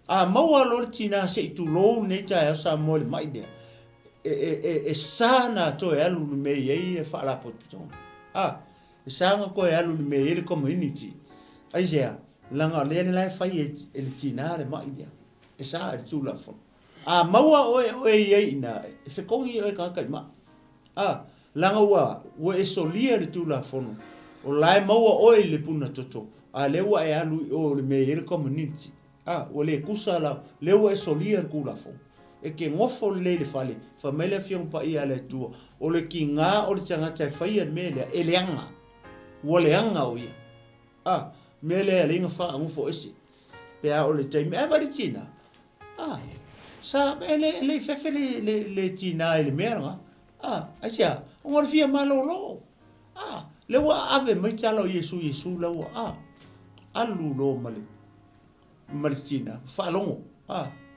Speaker 2: maua lo tina se tu lo ne ta sa mo le mai de e sana to e alu me e fa la potito e sanga ko e alu me e community ai sea langa le la fa e tina le mai de e sa tu la fo maua o e ina se ko i e ka ma langa wa e solia le tu la fo o lai maua o le puna toto le wa e alu o le me e community o le kusa la le wa e solia ku la fo e ke ngofo le fale famela fiong pa ia le tu o le kinga o le tanga tai fai me le eleanga o le anga o ia me le linga fa ngofo ese pe o le tai me ava tina sa le fefe le tina le merga asia o le fia malolo le wa ave mai talo Yesu la wa alu lo male tina fa longo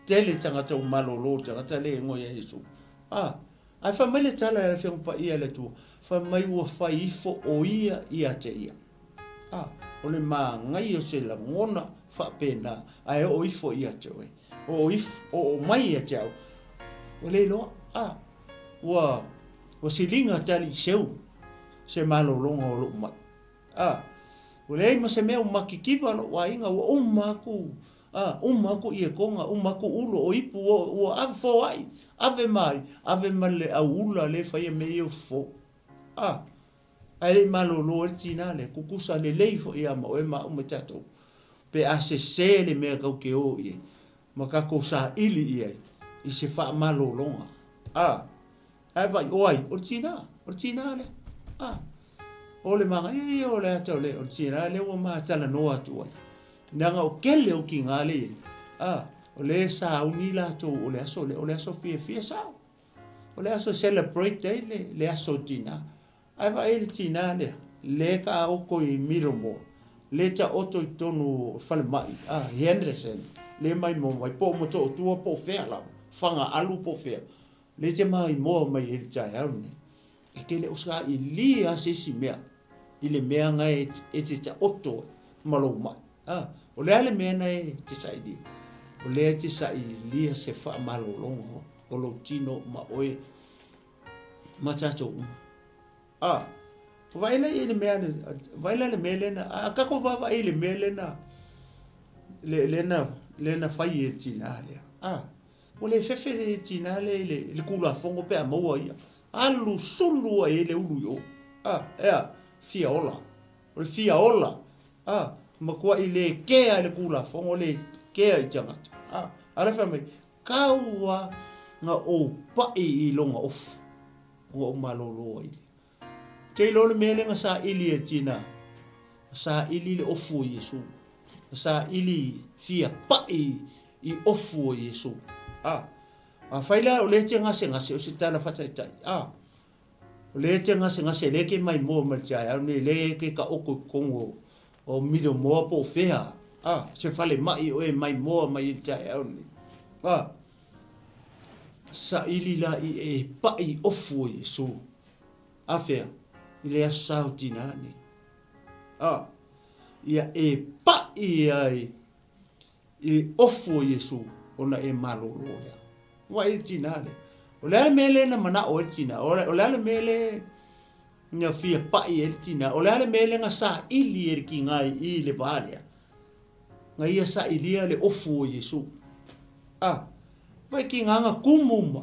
Speaker 2: tele tanga tau malolo tanga tale ngo ya Yesu ai fa mai le tala le fiong pa ia le tu fa mai wo fa ifo o ia te ia o le ma ngai o se la ngona fa pena ai o ifo ia te o mai ia te o le lo wa silinga tali seu se malolo ngo lo ma o le ma se me o makikiva lo wa inga o maku maku ia konga maku ulo o ipu o afo ai ave male a ula le fa ia me o fo ai malolo tina le kukusa le leifo ia ma e ma o metato pe se le me ka ke o ia ma ka ko sa ili ia i se fa malolonga ai vai oi o tina le o le manga o le ato le o tina le o ma tala no atu ai nanga o kele o ki ngale o le sa unila to o le aso fie sa o le aso celebrate day le aso tina ai va ele tina le ka o ko i miromo le ta oto tonu fale mai Henderson le mai mo mai po mo to tua po fe la fanga alu po fe le te mai mo mai ele ta ya ni e ke le usa i li asisi mea i le mea ngai e te ta oto malo mai o le ale mena te saidi o le te sai lia se fa malolongo o lo tino ma oe machacho vai la ele mena vai la le melena ka ko va ele melena lena fai e tina le o le fefe le tina le kula fongo pe mo ia alu sulu ele ulu yo fia ola o fia ola ma kua i le kea le kula fongo le kea i tangata ala whamai kaua nga o pai i longa ofu o malolo i te lole mele nga sa ili e tina sa ili le ofu o Yesu sa ili fia pai i ofu o Yesu whaila o le te ngase o si tala whataitai o le te ngase le ke mai mua martiai le ke ka oko kongo o mido mo po fea se fale mai o mai mo mai tai oni sa ili la i e pai ofu Yesu afea I le asau tinani. Ia e pa ai i ofu o Yesu ona e malolo lea. Wa i tinale. O le ale mele na mana o tina. O le ale mele nga fia pa i tina. O le ale mele nga sa ili e ki ngai i le valea. Nga ia sa ilia le ofu o Yesu. Vai ki nganga kumum.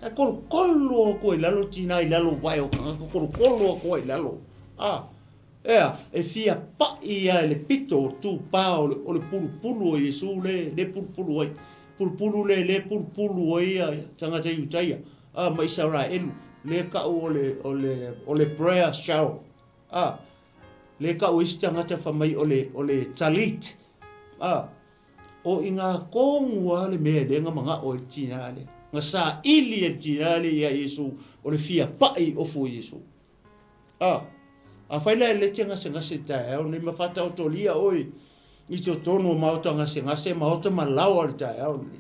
Speaker 2: E kolo ko i lalo tina i lalo vai o kanga. Kolo ko i lalo. E fia pa i le pito tu pa o le pulu o Yesu le pulu ai. Pulu le pulu ai tanga te utaia. Ma isara elu. Le ka o le prayer shower. Le ka o istanga te famai o le talit. O inga kongua le mea le nga manga o tina le. Nga sa ili e tina le ia Yesu o le fia pai o fu Yesu. A faila le tenga se ngase tae au ni mafata o tolia oi. I to tono mauta ngase mauta malau al tae au ni.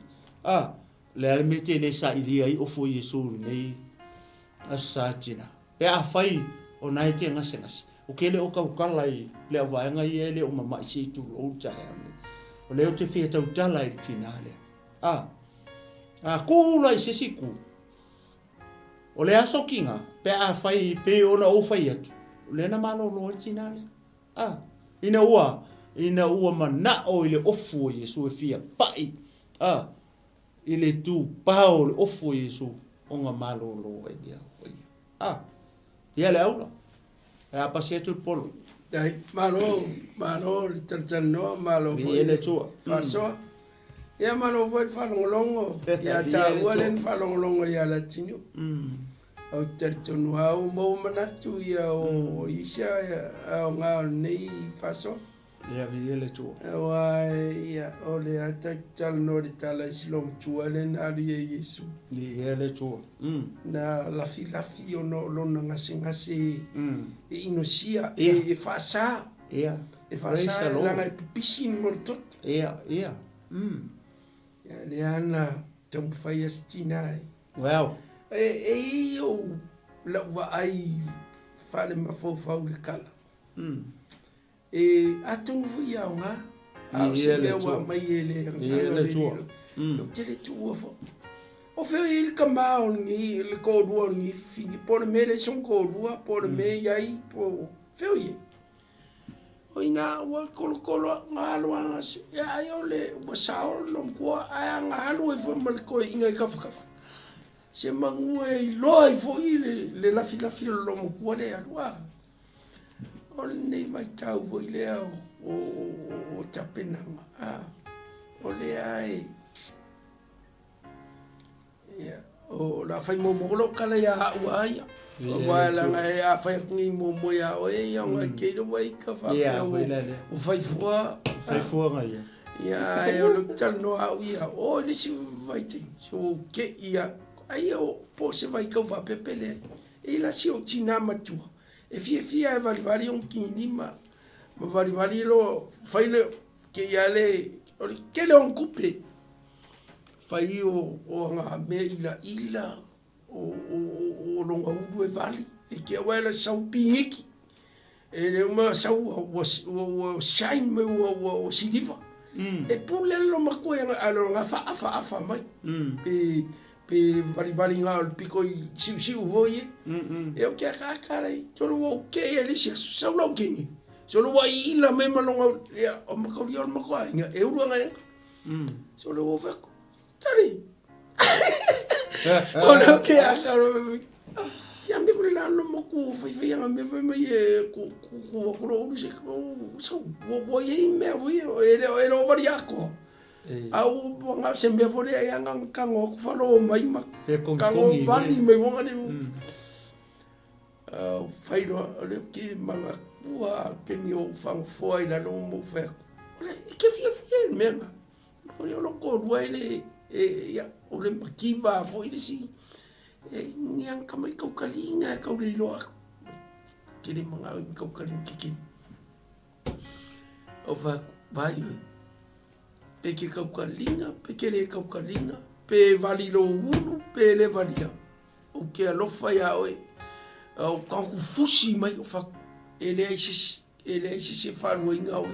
Speaker 2: Le almete le sa ili ai o fu Yesu nei asa tina. Pe a fai o nai tenga se ngase. O kele o kaukala i le avaenga i ele o mama i se tu o tae au ni. O leo te fia tau tala i tina le. Kula i sesiku. O le aso kinga. Pe a fai pe ona o fai atu. O le na malo lo i tina le. Ina ua mana o ile ofu o Yesu e fia pai. Ile tu pao le ofu o Yesu o nga malo lo i dia. Ia le aula. E a pasi atu polo.
Speaker 3: Dai, malo, litartano, malo.
Speaker 2: Ele tua.
Speaker 3: Faso. Ia malo foi falongolongo. Ia ta ualen falongolongo ia latino. Au tartano au mo manatu ia o isa au nga nei faso.
Speaker 2: Ia ele tua.
Speaker 3: Ia ole ata talno di tala islom tualen ali Yesu.
Speaker 2: Ele tua.
Speaker 3: Na lafi ono lona ngasi e inosia e fasa
Speaker 2: Ia
Speaker 3: e fasa langa pisin mortot
Speaker 2: ia
Speaker 3: ya le ana tom fai stina
Speaker 2: wow
Speaker 3: e o la va ai fale ma fo le kala e atung via nga a se be wa mai ele
Speaker 2: tua
Speaker 3: tele tu fo o feo il kamao ngi le kodua ngi fingi por mere son kodua por me yai po feo ye o ina wa kolo ngalo angas ya yo le wasao lom ko a ngalo e fo mal ko inga kaf se mangwe loi fo ile le la fila lom ko le alwa o nei mai tau fo ile o tapena o le ai o la fai mo lo kala ya wa ya wa la ngai a fai ngi mo ya o e ya ngai ke do wai ka fa o fai fua
Speaker 2: ngai
Speaker 3: ya yo lo tal no a ya o ni si vai te so ke ya ai o po se vai ka fa pepele e la si o tina matu e fia e vali on kini ma vali lo fai le ke ya le o ke le on coupe fai o nga me ila o longa udu e vali e ke wala sau pingiki e le uma sau o shine me o sidifa e pule lo mako nga nga fa mai pe vali nga o piko siu voye e o ke ka tolo o ke ele si sau lo kingi solo wa ila me malonga o mako nga e uru nga solo o veko Tari. Olha o que é, cara. Já me falei lá no moco, foi a minha família com o não sei como são. Vou aí mesmo, ele não varia com. Au nga se me falei aí nga kango falou mai ma. Kango vali me vão ali. Fai do olha que manga ua que me o fang foi lá no mo fe. Olha que fia mesmo. Olha o ko ele ya ole makiva foi disi niang kamai kau kalinga kau le lo kini mga kau kaling kikin o vai pe ke kau kalinga pe ke le kau kalinga pe vali lo ulu pe le valia o ke alo fai a oi o kanku fusi mai o fa ele se falu inga o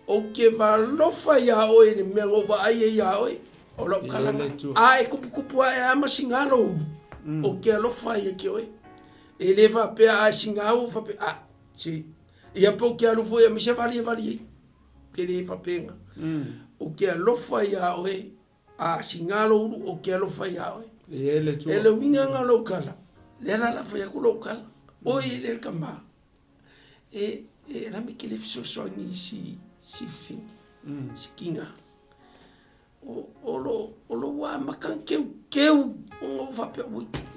Speaker 3: o ke va lofa ya o ni me o va ai ya o lo kala ai kupu ai ama singalo o ke lofa ya ke o ele va pe a singao fa pe a si ia po ke alu foi me se vali ele va penga o ke lofa ya o a singalo o ke lofa ya o ele winga ngalo kala le la fa ya ku lo kala o ele kama era me que ele fez sonho si fin skinga o lo wa makan keu o va pe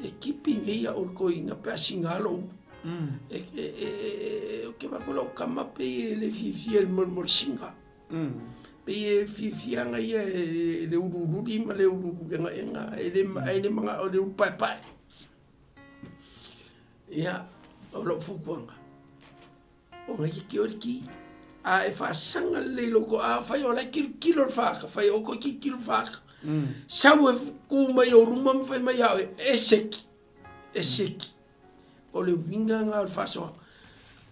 Speaker 3: equipe ia o ko inga pe singalo o que va ko lo kama pe ele fifi el mol singa pe fifi anga ia le uru di ma le uru enga ele manga o le pai ia o lo fukuanga o ngai ki oriki a e fa sanga le loko a fa yo la kilo fa fa yo ko kilo fa sa wo ku mai o ruma fa mai ya eseki o le winga nga fa so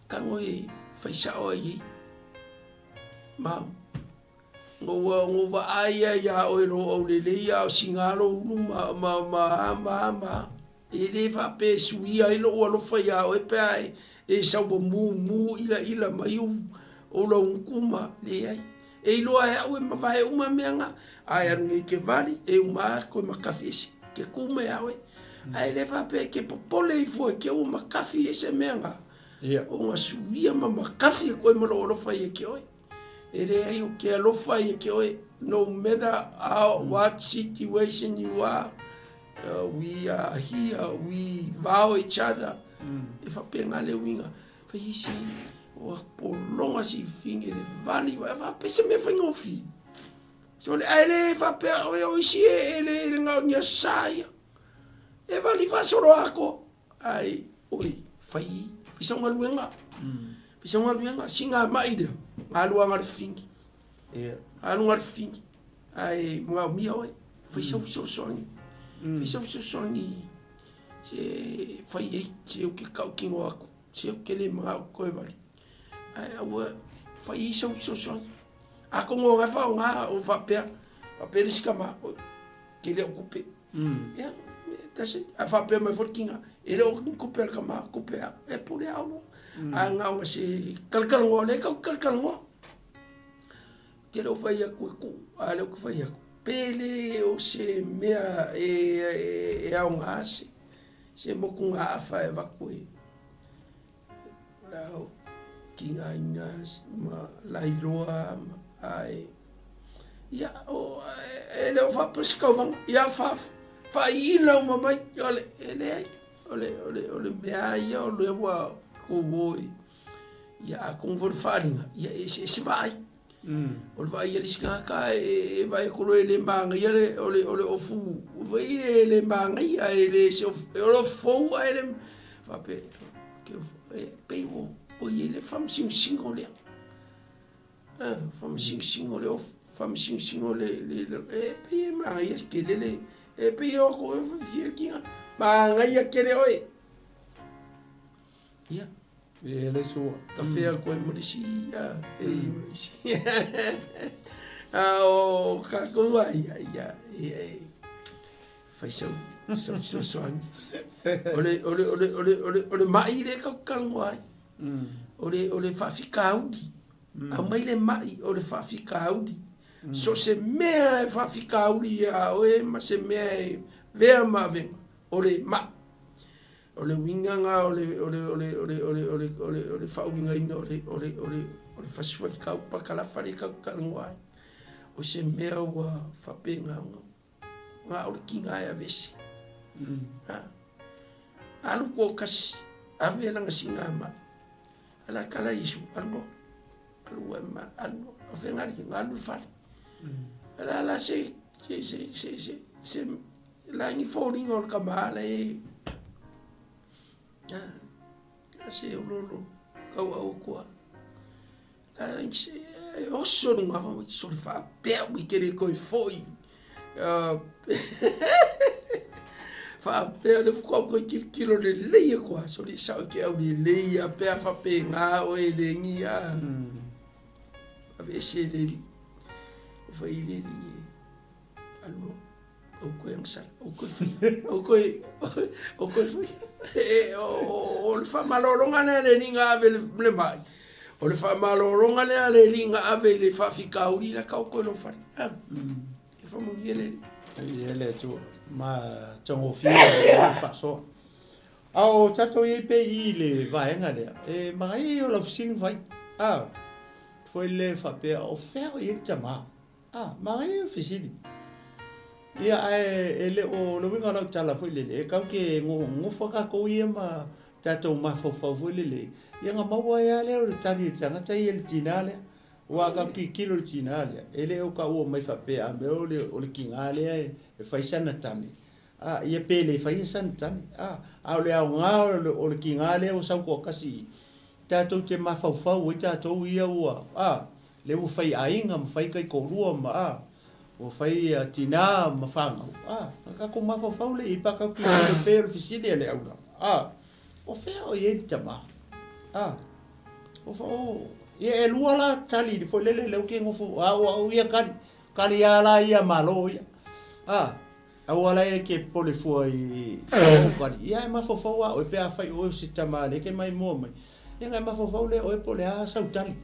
Speaker 3: kango e fa sa o yi ma ngo va ai ya o le ya o singalo ma ele va pe suia ilo o lo fa ya o pe ai e sa bo mu ila mai o lo kuma le ai e lo ai o ma vai uma menga ai ngi ke vali e uma ko ma kafisi ke kuma ya o ai le va pe ke popole i fo ke o ma kafisi menga o ma suia ma kafi ko mo lo fa ye ke o e le ai o ke lo fa ye ke o no matter how what situation you are we are here we vow each other e fa penga le winga fa isi o po longa si finge le vali va pese me fa ngofi so le ele fa pe o isi ele nga nya sai e vali fa solo ako ai oi fa fisa nga luenga fisa nga luenga singa mai de alu nga finge alu nga finge ai mo mi oi fisa so fisa so se fai se o que kau kingo ako se o que le ma ko e vali ai awa fai so ako ngo fa nga o fa pe skama que le ocupe ya tasi a fa pe me forkinga ele o ocupe kama ocupe e pure aulo a nga o se kalkal ngo le kalkal ngo que lo fai aku a lo que fai aku pele o se mea e a nga se moku nga afa e vakui lao kinga ingas ma lailoa ai ya o ele o fa pescavang ya fa ila uma mai ole mea ya ole wa ko boy ya com vor faringa ya esse vai o vai ele ska e vai ko ele manga ele ole ofu vai ele manga ya ele se o fo ele va pe que pe o ele fam sing ole fam sing ole fam sing ole e pe manga ya que ele e pe o ko fi kinga manga ya kere oi ya
Speaker 2: ele so
Speaker 3: café ko mo disi ya o ka ko ya fai so ole mai le ka kalwai ole fa fikaudi a mai le mai ole fa fikaudi so se me fa fikaudi ya o ma se me ver ma ven ole ma ole winga nga ole fa winga ina ole fa swa ka pa kala fa ka kalwai o se me wa fa penga nga ole kinga ya vesi alu ko kas ave na singa ma ala kala isu alu ma alu venga ri alu fa ala se la ni falling or kamale se lolo kau au ko se o so no ma so fa pe we querer coi foi Whapea le whakau kilo le leia kua. So le sao ke au le leia. Pea whape ngā o e le ngia. Ave se le li. Whai le li. Alo. O koe ang sal. O koe whi. O koe whi. O le whamaloronga ne le ni ngā ave le mai. O le whamaloronga ne le ni ngā ave le whawhikauri la kau koe no whari. E whamungi le li.
Speaker 2: Ele tu ma tongo fia fa so au tato ye pe i le vaenga le e mai o la sing vai foi le fa pe o fer ye tama mai fisili ia ele o lo winga la tala foi le ka ke ngo foka ko ye ma tato ma fo foi le ia nga mawa ya le o tali tanga tai el tinale wa ka kilo tinale ele o ka o mai fa pe a me o le kingale e fai sana tani ia pe le fai sana tani au le au nga o le kingale o sa ko kasi tato te ma fa o tato ia o le o fai ainga ma fai kai ko rua ma o fai tina ma fa ka ko ma fa le i pa ka ki le pe fisile le au o fe o ye tama o fa ia e lua la tali po lele le ke ngofo au ia kali ala ia malo ia au ala e ke pole foi kali ia ma fo o pe a fai o sistema le ke mai mo mai ia ma fo le o pole a sa tali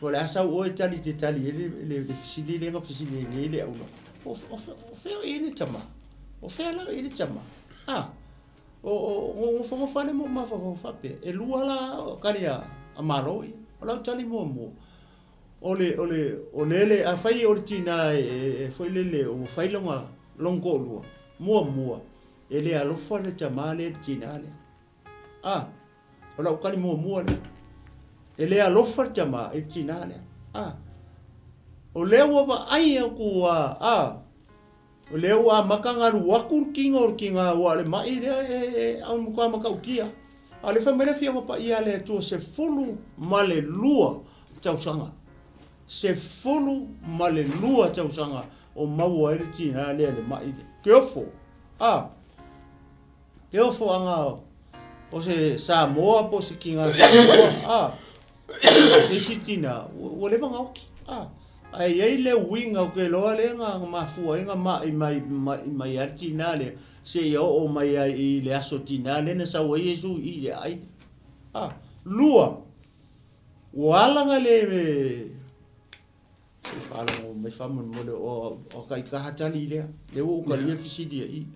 Speaker 2: pole a sa o tali te tali le fisili le fisili le au o fe ele tama o fe ala ele tama o fo le mo ma fo pe e lua la kali amaroi ola tali mo o le a fai ortina e foi le o fai longa longo lua mo ele a lo fole chamale tinale ola kali mo le ele a lo fole chama e tinale o le wa ai ku o le wa makanga ru wakur kinga wa le mai le au mo ka makaukia ale fa mele fia pa ia le tu se fulu male lua tausanga se fulu male lua tausanga o maua ele tina le mai keofo anga o se Samoa po se kinga Samoa se sitina o le vanga oki ai le winga o ke lo le nga mafua nga mai artina le se o mai i le asotina le na sa o Yesu i le ai lua wala nga le se fala me famo mo le o kai ka hatali le o ka le fisidi i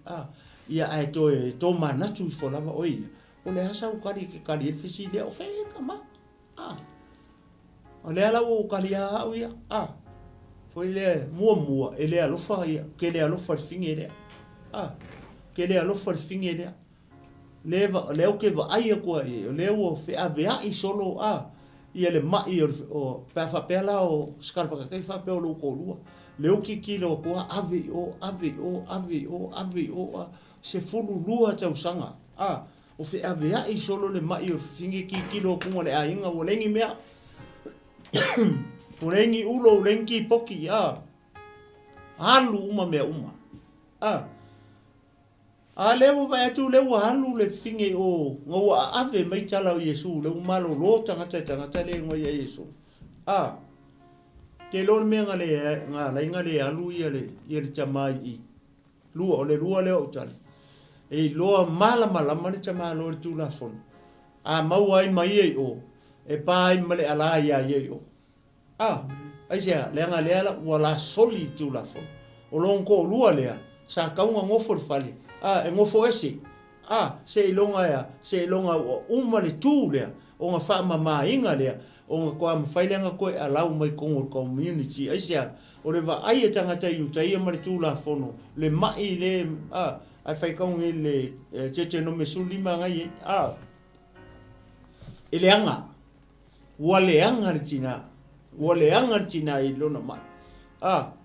Speaker 2: ia ai to mana tu fo lava oi o le asa o kali ke kali fisidi o fe kama o le ala o kali a o ia foi le mua ele a lofa ia ke le a lofa fingere ke le a lofa fingere le o ke va ai ko le o fe avea i solo ia le mai o pa fa pela o scarfa ka fa pe o lo ko lua le o ki kilo ko ave o se fulu lua tau sanga o fe avea i solo le mai o finge ki kilo ko le ainga o lengi mea o lengi ulo lengi poki halu uma mea uma lewo vai tu lewo halu le finge o ngoa ave mai tala o Yesu le malo lo tanga le ngo Yesu ke lo me nga le alu ia le chamai i lua le o tala e lo mala mani chama lo tu la fon mau ai mai o e pai male ala ia o ai sia le nga le ala wala soli tu la fon o lonko lua le sa kaunga ngofo fali e ngofo ese se longa uma le tu le o nga fa mama inga le o nga ko am failenga ko ala mai ko community ai sia o le va ai tanga tai u tai ma le tu la fono le mai le ai fai kong le cheche no me sulima ngai ele anga wale anga tina i lona mai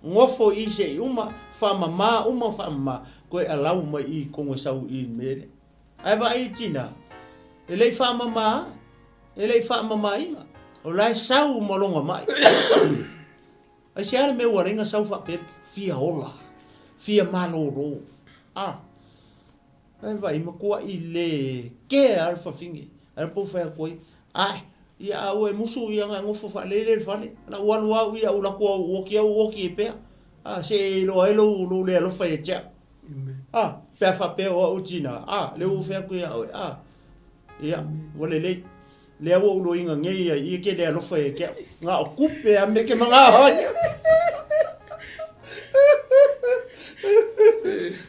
Speaker 2: ngofo i se uma fa mama ko alau mai i kongo sau i mere ai va i tina ele fa mama ina o lai sau molonga mai ai se ale me waringa sau fa per fia ola fia maloro ai vai makua I le ke al fa fingi al po fa koi ai ia o e musu ia nga ngofo fa le fale na walu wa ia ula ko woki pe se lo ai lo le lo fa e cha pe fa pe o tina le o fa ko ia wale le o lo inga nge ia ke le lo fa e ke nga o kupe a me ke manga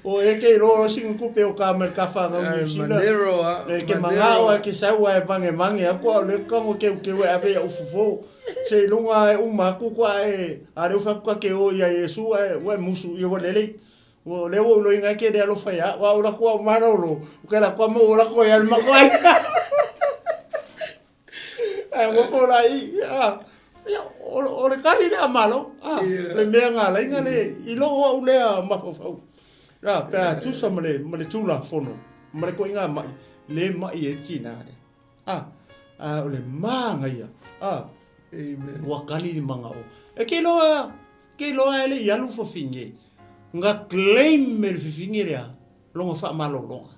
Speaker 2: o e ke ro sing kupe o ka mer ka fa nga ni sila e ke manga o ke sa wa vange a ko le ka mo ke wa be o fufo se lunga e uma ku kwa e a re fa kwa ke o ia Yesu wa musu i wale o le o lo inga ke le lo fa ya wa ora ko marolo ke la ko mo ora ko ya ma ko ai mo fo la I o le kali le amalo le mea ngā la inga le I lo o le a mafafau pea tusa ma le tula fono ma le ko inga mai le mai e tina o le maanga ia wa kali ni manga o e ke loa ele I alu fafinge nga claim me le fafinge rea longa wha malo longa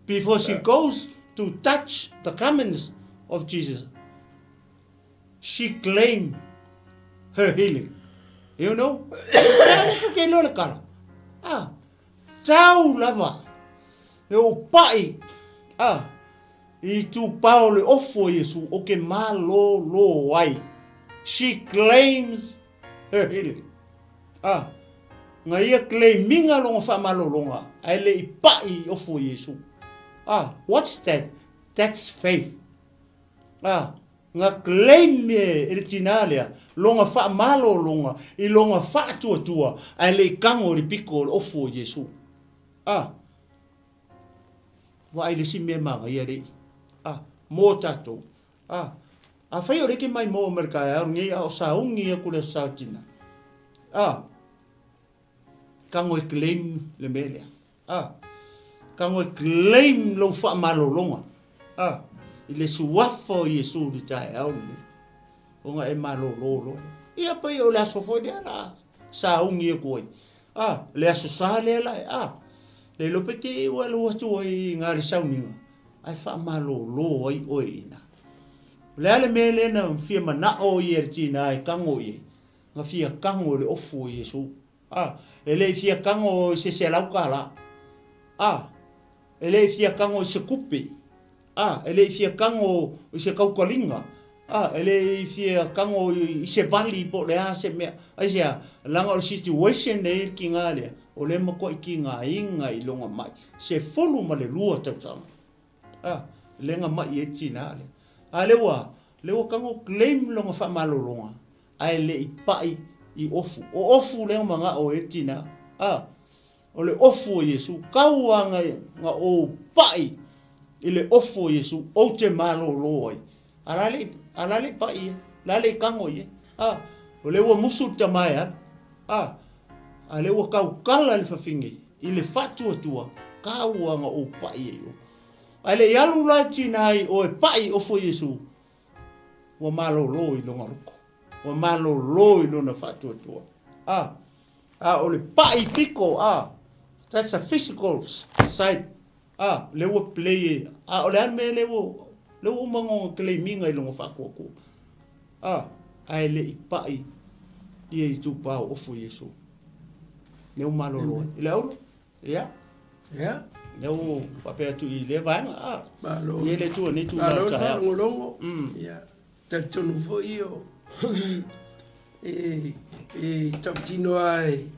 Speaker 2: before she goes to touch the garments of Jesus she claimed her healing. You know? Ke lo le kala. Tau lava. E o pai. I tu pao le ofo Yesu o ke malo lo ai. She claims her healing. Nga ia claiminga longa wha malo longa. Ai le I pai ofo Yesu. What's that? That's faith. Nga claim e tinalea longa fa malo longa I longa fa tua ai le kango ri piko o fo Yesu wa ai le sime manga ia re mo tato a fai o ke mai mo merka a ngi o saungi e kule sautina kango e claim le melia kango e claim lo fa malo longa I le suafo Yesu di tae au ni. O nga e malo lolo. Ia pa o le aso fo dia la. Sa ungi e koi. Le aso sa le la. Le lopete wa lo watu ai ngari sau ni. Ai fa malo lo ai oi ina. Le ale mele na fia mana o yer tina ai kango ye. Nga fia kango le ofu Yesu. E le fia kango se lau kala. E le fia kango se kupe. Ele fia kango I se kaukalinga. Ele fia kango I se vali po le se me. Ai sia langa o situation nei ki ngale. O le mako I ki nga inga I longa mai. Se folu ma le lua tautanga. Lenga mai e tina ale. Lewa kango claim longa fa malo longa. Ai le I pai I ofu. O ofu le manga o e tina. O le ofu o Yesu. Kauanga nga o pai. Ile ofo Yesu o te malo loi. Alale pa ia. Lale kango ia. O le wa musu te mai ale wa kau kala le fafingi. Ile fatua tua. Kauanga o pa ia yo. Ale yalu la tinai o e pai ofo Yesu. Wa malo loi longa ruko. Wa malo loi lona fatua tua. O le pai piko. That's a physical side. Lewa play o le an me lewa mango claiminga I longa whakuaku ai le I pai I tu pao ofu Yesu leo malolo I leo leo papea tu I le vanga I le tu ni tu
Speaker 3: malo longo ta tonu fo io taptino ai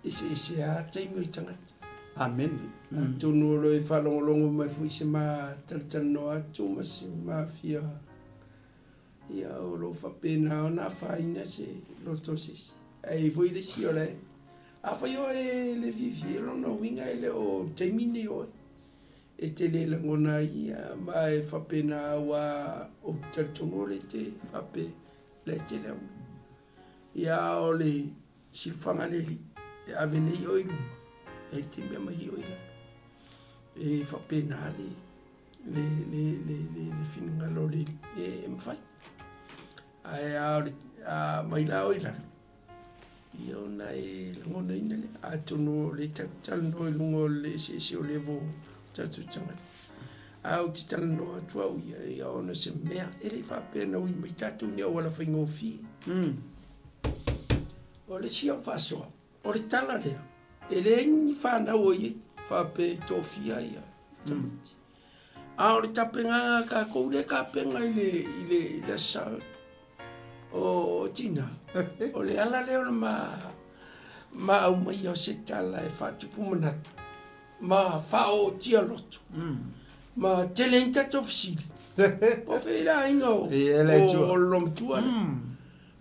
Speaker 3: isi a taimi tanga
Speaker 2: Amen.
Speaker 3: Tunu lo I whalongolongo mai fui se ma taritano atu ma se ma fia. Ia o lo whapena o na whaina se lotosis. Ai fui le si o le. A whai o e le vivi e lona winga e le o taimine o. E te le langona ia ma e whapena wa o taritano le te whape le te leo. Ia o le silwhanga le li. E avene I oilu. E te mea mai oi la. E whapena le whinunga lo le e mwhai. Ai a mai la oi la. Ia ona e langona ina le atunu le tatalo e lungo le se o levo tatu tanga. Au ti talano atua ia ona se mea e le whapena ui mai tatu ni au wala whaingo fi. O le si au whasoa, o le tala lea. E le ni whanau i whape tofia ia. A o le tapenga ka kou le ka penga i le sa o tina. O le ala leo ma au mai o se tala e whatupu manatu. Ma whao tia lotu. Ma telenta tofisili. O whaira inga o lomtua.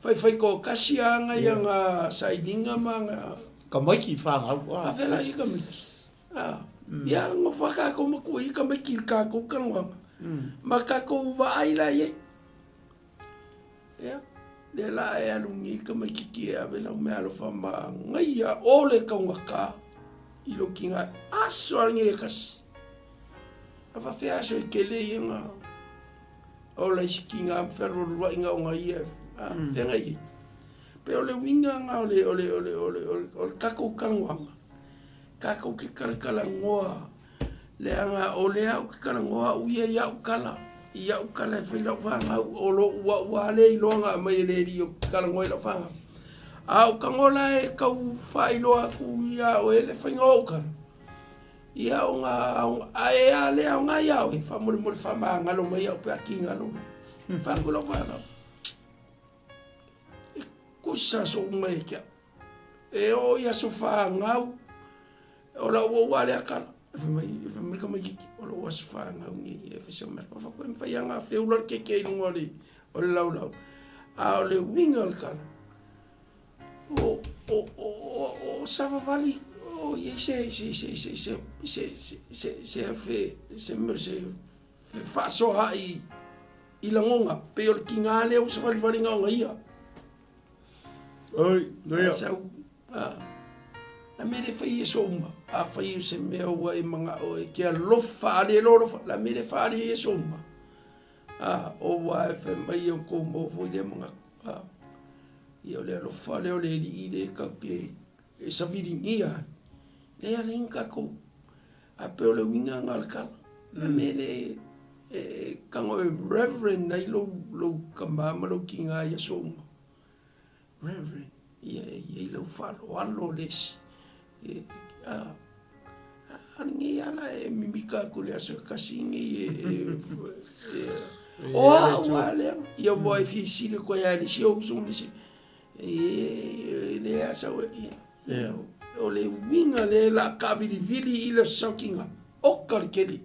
Speaker 3: Whai ko kasi anga i anga sailinga ma nga.
Speaker 2: Ka maiki whangau.
Speaker 3: A whela i ka maiki. Ia ngo whakako maku i ka maiki kako kanwanga. Ma kako waaila ye. Ia. Le la e alungi ka maiki ki a vela me alo whama ngai a ole kaungaka. I lo kinga aso ange e kasi. A whawhea aso e kele i nga. Ola isi kinga amwhero rua inga o ngai e. Whenga i. Pe ole winga nga ole kako kanwanga. Kako ki kala ngoa. Le anga ole au ki kala ngoa uia i au kala. I au kala e whaila whanga o lo ua le i loanga mai le ri o kala ngoa i lo whanga. Au kangola e kau whailoa ku ia o ele whainga o kala. Ia o ngā ae a le au ngā iau e whamore whamaa ngalo mai au pe a ki ngalo. Whangula whanga. E kusa so mai kia. E o ia so whangau. O la ua le a kala. E whamai ka mai kiki. O la ua so whangau ni e whasio merka. Whako e mwhaianga wheular keke i lunga o le lau. A o le winga o le kala. O sava vali o ye se faso ai i langonga pe o kinga le o se vali nga ia
Speaker 2: Oi, noia.
Speaker 3: La mele fai so uma a fai se me o e manga o e ke lofa le lo la mele fai so uma o wa fe mai o ko mo foi le manga Ia le alo whale o le i le ka ke e saviringia. Le a ringa ko. A pe o le winga ngā le kala. Na me le kango e reverend nei lo ka mama lo ki ngā ia songa. Reverend. Ia i lo whalo alo lesi. Aringi ala e mimika ko le aso kasingi o a le. Ia mo e fi sile ko ia le si o songa lesi. Le asa o le winga le la kavili i le sakinga o karkeli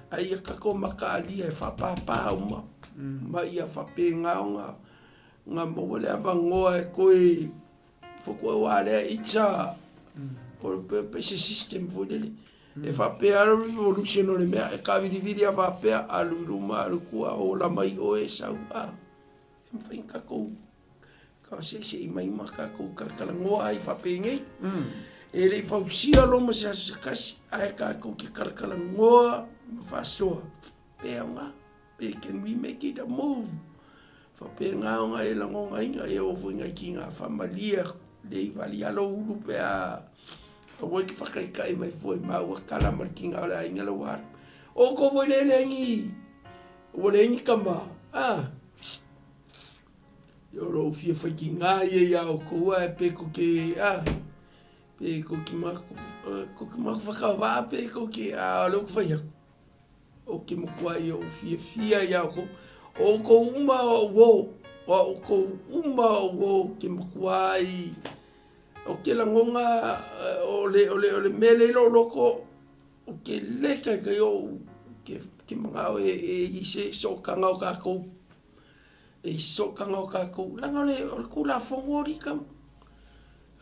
Speaker 3: ai ka ko makali e fa pa uma ma ia fa penga nga mo le avangoa e koi foko wa le itsa por pe system fo dele e fa pe a revolution le me e kavili a fa pe a luma ku o la mai o e sa em fa ko ka se mai maka ko kala ngoa ai whapenge. E rei whausia lo ma se asu kasi. Ai ka ko ki kala ngoa ma whasoa. Pea nga. Pe can we make it a move? Whapenga o nga e langonga inga e ofu inga ki ngā whamalia. Lei wali alo ulu pea. A wai ki whakaikai mai fwoi maua kala mar ki ngā ora inga lo war. O ko voi le lengi. O lengi kama. Yo lo fia faki ngā ia o koua e pe ko ke pe ko ki mako whakawā pe ko ke lo kwhai o ke mokua i o fia ia o ko uma o ko uma o ke mokua i o ke langonga o le mele lo loko o ke leka ka yo ke mga o e se so kanga o kako e so kanga o kako langa o kula fongori kam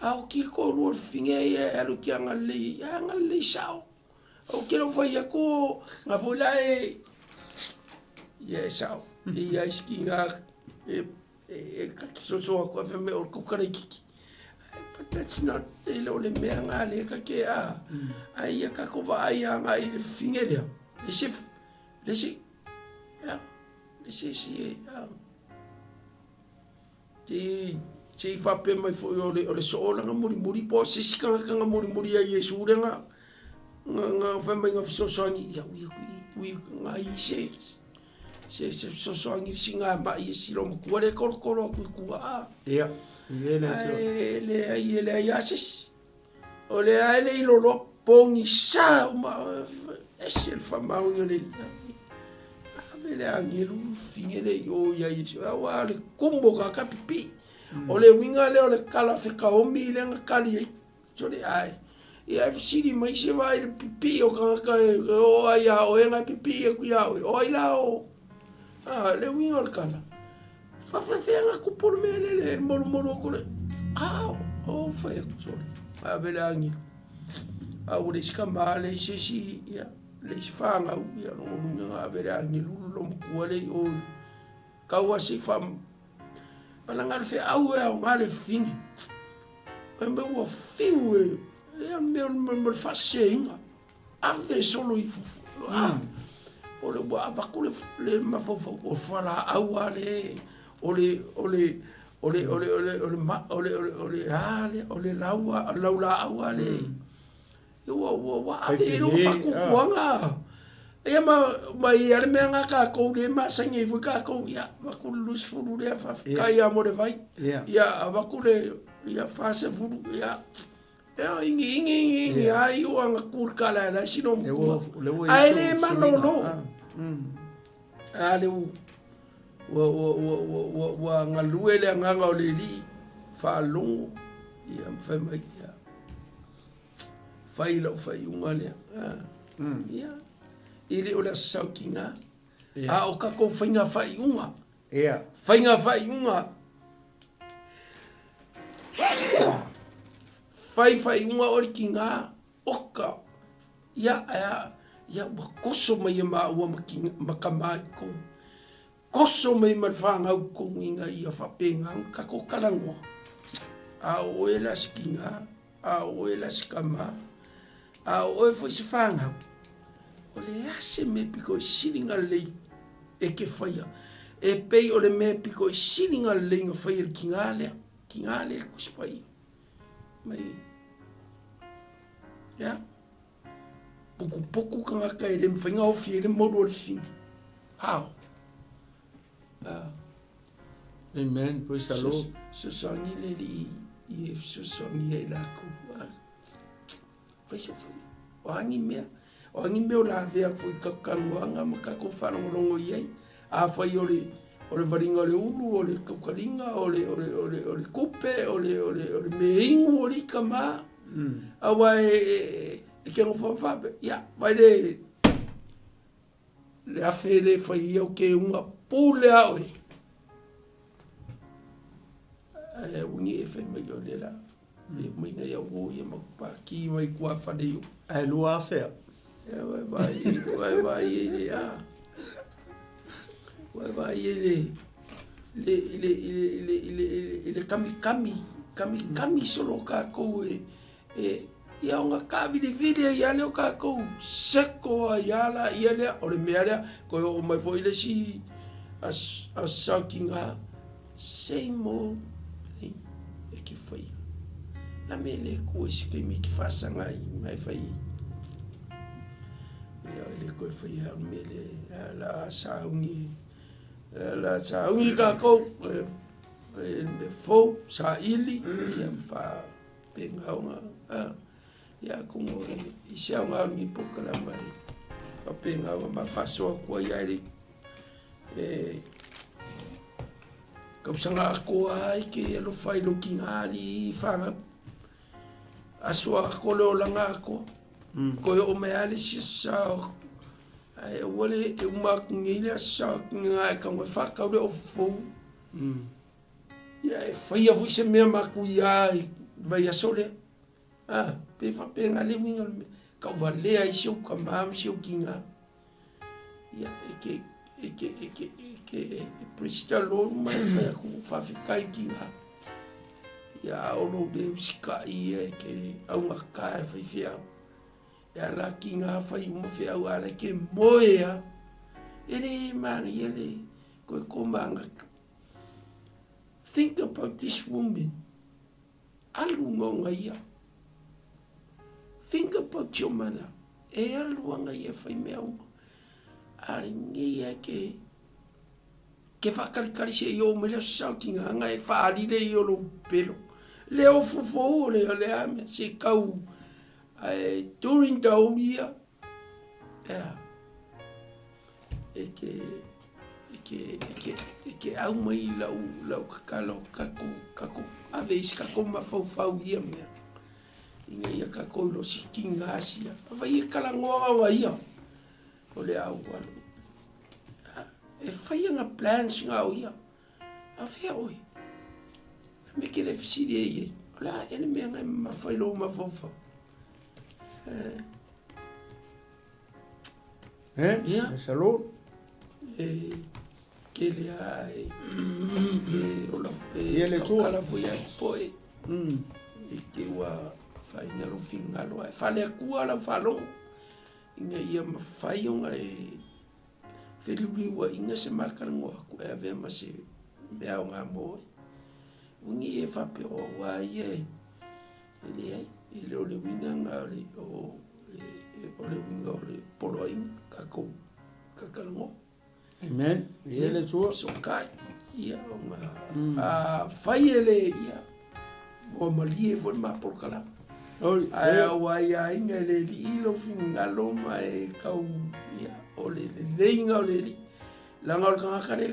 Speaker 3: au ki ko lo finge e alu ki anga le sao o ke lo fai ko nga vola e sao e ai ski nga ka so ko fe me o ko kare kiki but that's not lo le me nga le ka ke ai ka ko va ai anga i finge le si Se fa pe mai fo o le so la muri po se sika nga muri ai Yesu le nga fa mai nga so ni ya wi nga I se so ni singa ba I si lo ku le ko ku a
Speaker 2: ya
Speaker 3: le ya se o le ai lo pongi sa ma es el famao ni le angelu fingele yo ya Yesu wa le kumbo ka pipi o le winga le o le kala fika o mi le nga kali so le ai ia fsiri mai se vai le pipi o ka o ia o nga pipi e ku ia o ila o le winga o le kala fa nga ku por me le moro ko le o fa so le vele angi o le skamale se si ia le fanga ia no nga vele angi lo mo le o kawa se fam ala ngal fe au o ngale fing me wo fiu e me fasenga ave solo I o le wa va ko le ma fo o fala au ale o le laula au ale wa ave lo fa ku kuanga ia mai ale me nga ka ko le ma sangi fu ka ko ia va ku lus fu le fa ka ia mo de vai ia va ku le ia fa se fu ia ingi ai o nga ku ka la sino mo ai le manolo ale wa nga luele nga o le li fa longo ia fa mai ia fai unga le ia ile o le saukinga o ka ko fainga fai unga fainga fai unga fai unga o kinga oka ia wa koso mai ma wa makamai ko koso mai marfanga ko inga ia fa penga ka ko kalango o ela skinga o ela skama o foi se fanga o le ase me piko silinga le e ke faia e pei o le me piko silinga le nga faia kingale ku spai mai ya poku ka ka ele mfinga o fiele modo le fin how
Speaker 2: amen praise the Lord
Speaker 3: so songi le I so songi la ku fa wangi me o la vea fu ka kaluanga ma ka ko fara longo ye a fa yole o le varinga le ulu o le kalinga o le kupe o le meingu o le kama a wa e ke no fa ya vai le afele fa yo ke unha pule a oi ungi e fa me yo le la me nga ya wo ye ma pa ki mai kwa fa de yo
Speaker 2: ai lua fe
Speaker 3: vai ya vai le kami solo ka ko ia nga ka vide ia le ka ko seko ia la ia le o le mea ko o mai foi le si as sakinga same e que foi na mele ko isi ke mi ki fasa ngai mai fai ia le ko foi a mele la saungi ka ko me fo sa ili ia fa penga nga ia como isi nga ni poka la mai fa penga ma fa so ko ia ri comme sanga ko ai ke lo fai lo kingali fa aswa ko lo langa ko o me ali si sa ai wole e uma ngile sa nga ka mo fa ka o fo ya fa ia fu se me ma ku ya vai a sole pe fa pe ngale winga ka vale ai si o ka mam si o kinga ya que presta lo mai fa ku fa fica kinga ya o lo de sika i que a uma ka fa fia ya la kinga fa i mo fia ala que moia ele man ele ko manga think about this woman. Alungonga ia. Think about your mother. E aluanga ia fai meaunga. Aringia ke whakarikari se i o me leo sautinga anga e whaarire i o lo pelo. Leo fufo o leo le ame se kau during the uria. Eke au mai lau kakalo kako aves kako mafau ia mea. Inga ia kako ilo sikinga asia. Awa ia kalangoa wa ia. O le au walu. E whai anga plans ngā o ia. A whea oi. Me ke le fisiri e iei. O la ene mea ngai mawhai lo mawhauwhau.
Speaker 2: E salon.
Speaker 3: Ke le a Olaf kalafu ia poe. E ke wa whai ngalo fingalo. E whale a kua la whalo. Inga ia mawhai o ngai Whiriuri wa inga se makarango aku e avea ma se mea o ngā moe. Ungi e whape o wā ie. Ele ai, ele o le winga ngā o le winga o le polo inga kako kakarango.
Speaker 2: Amen. Ie le tua.
Speaker 3: So kai, ia o ngā. Whai ele ia. O malie fo ma polo kalama. Ai wa ia inga le ilo fingalo ma e kau ia. O le leinga o le li. Langa o kanga kare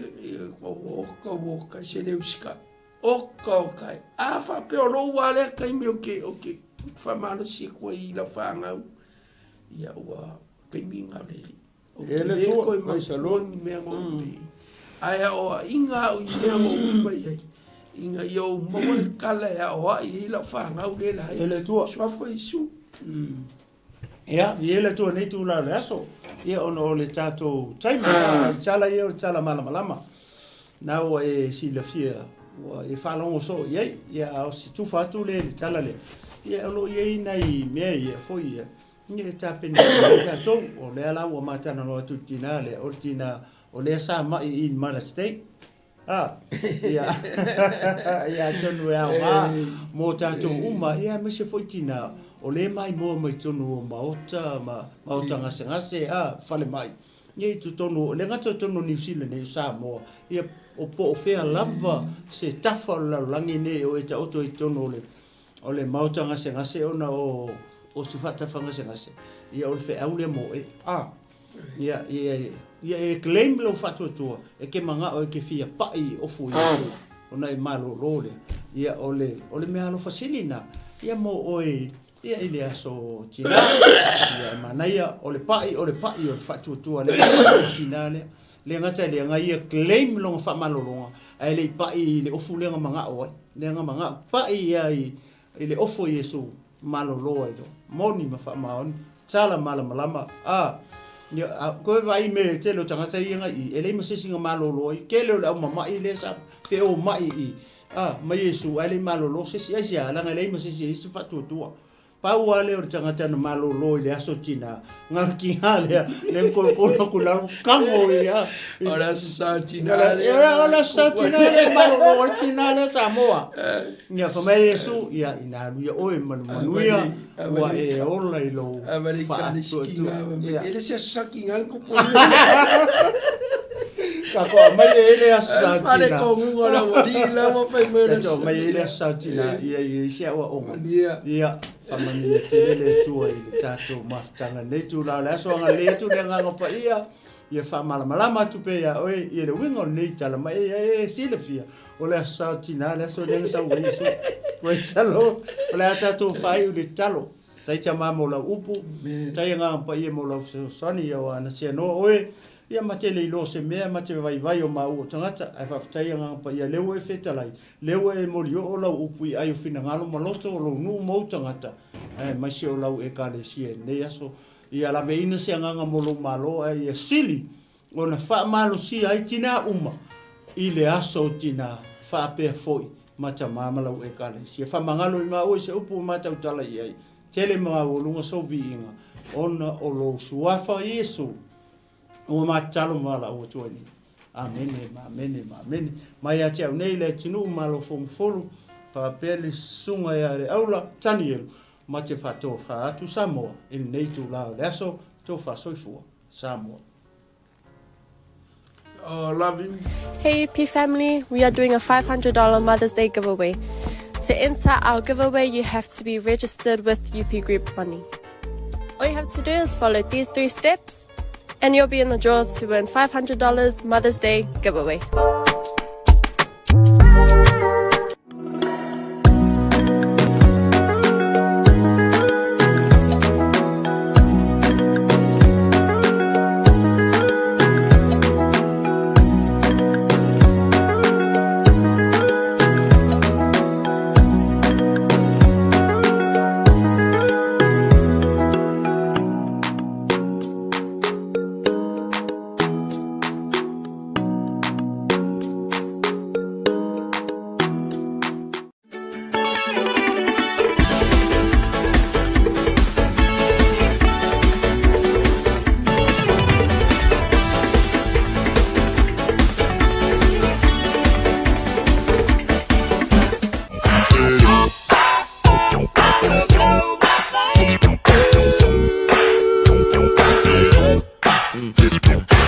Speaker 3: oka se le usika. Oka o kai. A wha pe o lo wale kai me oke. Wha mana si kua i la whangau. Ia ua kai minga o le li.
Speaker 2: Ele tua, kai salon.
Speaker 3: Mea ngō le. Aia o inga o i mea ngō mai ai. Inga i o mawa le kala ea o a i la whangau le la.
Speaker 2: Ele tua.
Speaker 3: Swafo i su.
Speaker 2: Ia, ele tua nei tu la le aso. Ia ono le tato taima tala ia o tala malama. Na o e sila fia o e whalongo so iei. Ia o si tufa atu le tala le. Ia ono iei nei mea ia foi ia. Ia e tapene le tato o le ala ua matana no atu tina le. O tina o le sa mai i Mara State. Ia tonu e au mo tato uma ia me se foi tina. O le mai mo mai tonu o maota ngase fale mai. Ia tu tonu, le ngata tonu New Zealand e Samoa. Ia o po o fea lava se tafa la langi ne o e ta oto i tonu o le maota ngase ona o se fatafa ngase. Ia o le fe au le mo e. Ia e claim lo fatu tua. E ke manga o e ke fia pai o fu Yesu. Ona e malo lole. Ia o le mea lo fasilina. Ia mo oi ia ile aso tina ia manaia o le pai o le fatu tua le tina le ngata le ngai claim long fa malolonga ai le pai le ofu le manga o le manga pai ia ile ofu Yesu malolo ai do moni ma fa maon tala malama ia ko vai me te lo tanga tai ngai ele ma sisinga malolo ke le o mama ile sa te o mai ma Yesu ai le malolo sisi ai sia la ngai ma sisi se fatu tua Pau ale o tangata na malolo le aso tina ngarki hale le kolkolo kula kango ia
Speaker 3: ora sa tina
Speaker 2: le malolo tina le Samoa ia fa Yesu ia ina ia o manuia wa e ola ilo
Speaker 3: americani skinga ele se saking alko
Speaker 2: Kako mai ele asa tina.
Speaker 3: Pare ko ngola wala mo fa mo.
Speaker 2: Kako mai ele asa tina ia sia wa o. Ia famani tele tu ai tato maftanga ne tu la so nga le tu le nga pa ia fa malama tu pe ia oi ia le wingo ne tala mai e silfia. O le asa tina le so le sa wi su. Foi salo. O le tato fai le talo. Tai chama mo la upu. Tai nga pa ia mo la soni ia na sia no oi. Ia mate le lo se mea mate vai o mau tangata ai fa tai nga pa ia lewe fetalai lewe molio o lau upui ai fina ngalo maloto lo nu mo tangata ai mai se o lau e kale sie ne aso ia la veina se nga molo malo ai sili ona fa malo si ai tina uma i le aso tina fa pe foi mata mama lau e kale sie fa mangalo i mau se upu mata utala ai tele ma o lunga so vinga ona o lo suafa Yesu o matalo mala o tuani Amene. Mai a te au nei le tinu malo folu. Pa pele sunga ya le aula tani elu. Ma te whatoa whaatu Samoa. In nei tu lao le aso, tō whasoifua Samoa.
Speaker 3: Oh, love him.
Speaker 1: Hey UP family, we are doing a $500 Mother's Day giveaway. To enter our giveaway, you have to be registered with UP Group Money. All you have to do is follow these 3 steps and you'll be in the draw to win $500 Mother's Day giveaway.
Speaker 4: Mm-hmm.